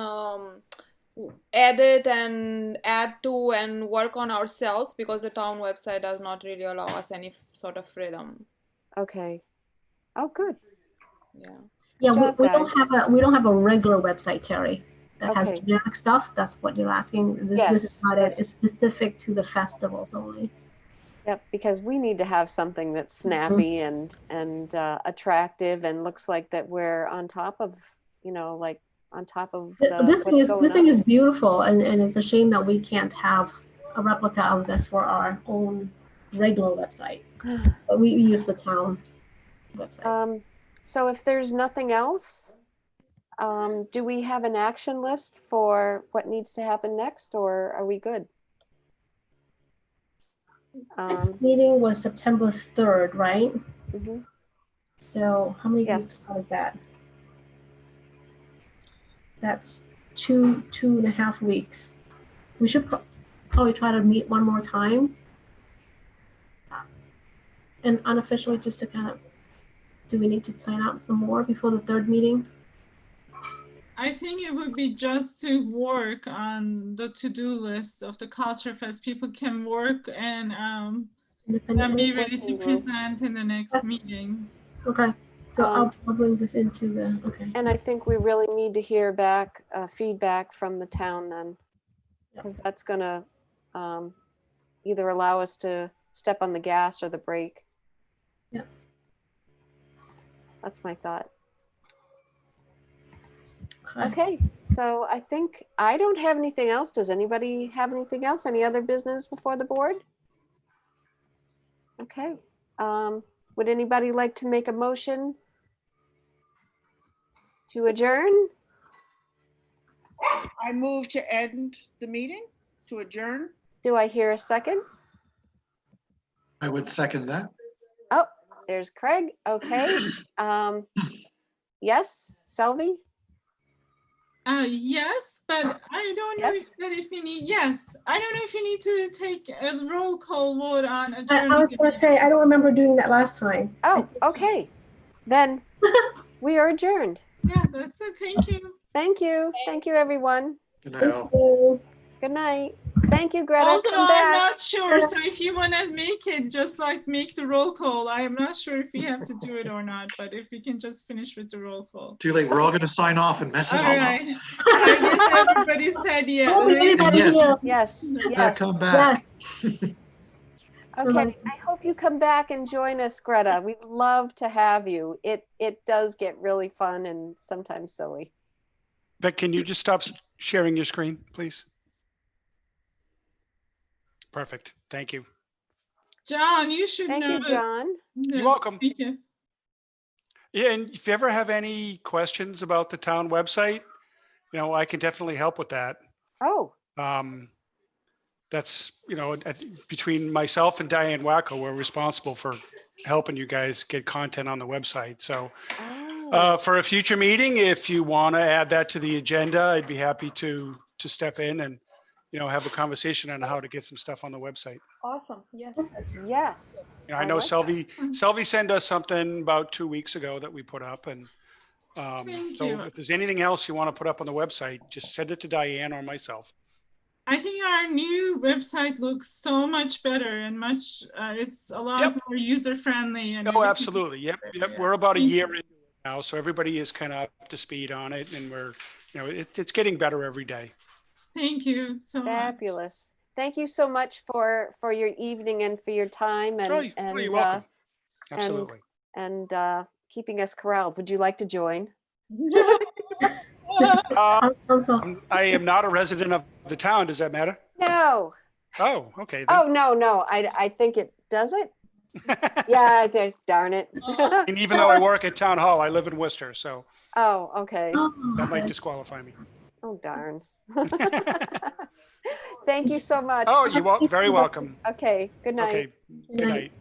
edit and add to and work on ourselves, because the town website does not really allow us any sort of freedom. Okay. Oh, good. Yeah. Yeah, we don't have a regular website, Terry, that has Okay. generic stuff. That's what you're asking. This is not it. It's specific to the festivals only. Yep, because we need to have something that's snappy and attractive and looks like that we're on top of, you know, like on top of This thing is beautiful, and it's a shame that we can't have a replica of this for our own regular website. But we use the town website. So if there's nothing else, do we have an action list for what needs to happen next, or are we good? Next meeting was September 3rd, right? Mm-hmm. So how many weeks was that? That's two and a half weeks. We should probably try to meet one more time. And unofficially, just to kind of, do we need to plan out some more before the third meeting? I think it would be just to work on the to-do list of the Culture Fest. People can work and be ready to Working group. present in the next meeting. Okay, so Um, I'll bring this into the, okay. And I think we really need to hear back, feedback from the town then. Because that's gonna either allow us to step on the gas or the brake. Yeah. That's my thought. Okay. Okay, so I think I don't have anything else. Does anybody have anything else? Any other business before the board? Okay, would anybody like to make a motion to adjourn? I move to end the meeting, to adjourn. Do I hear a second? I would second that. Oh, there's Craig. Okay. Yes, Selvey? Yes, but I don't know Yes. if we need, yes, I don't know if you need to take a roll call vote on I adjourning. was gonna say, I don't remember doing that last time. Oh, okay. Then we are adjourned. Yeah, that's it. Thank you. Thank you. Thank you, everyone. Good Thank night, all. you. Good night. Thank you, Greta. Although Come I'm back. not sure, so if you want to make it, just like make the roll call. I am not sure if we have to do it or not, but if we can just finish with the roll call. Too late. We're all going to sign off and mess it All all up. right. I guess everybody said I yeah. don't think right? anybody Yes. here. Yes, Yeah, yes. come back. Yes. Okay, I hope you come back and join us, Greta. We'd love to have you. It does get really fun and sometimes silly. Beck, can you just stop sharing your screen, please? Perfect. Thank you. John, you should Thank know. you, John. You're welcome. Thank you. Yeah, and if you ever have any questions about the town website, I can definitely help with that. Oh, That's, between myself and Diane Wacko, we're responsible for helping you guys get content on the website. So for a future meeting, if you want to add that to the agenda, I'd be happy to step in and, have a conversation on how to get some stuff on the website. Awesome. Yes. yes. I know like that. Selvey sent us something about 2 weeks ago that we put up. And Thank so you. if there's anything else you want to put up on the website, just send it to Diane or myself. I think our new website looks so much better and it's a lot more user friendly. And Oh, absolutely. Yep. Yeah. We're about a year into it now, so everybody is kind of up to speed on it, and we're, it's getting better every day. Thank you so much. Fabulous. Thank you so much for your evening and for your time and You're welcome. Absolutely. and keeping us corralled. Would you like to join? I am not a resident of the town. Does that matter? No. Oh, okay. Oh, no. I think it does it. Yeah, darn it. And even though I work at town hall, I live in Worcester, so Oh, okay. that might disqualify me. Oh, darn. Thank you so much. Oh, you're very welcome. Okay, good night. Okay, good night.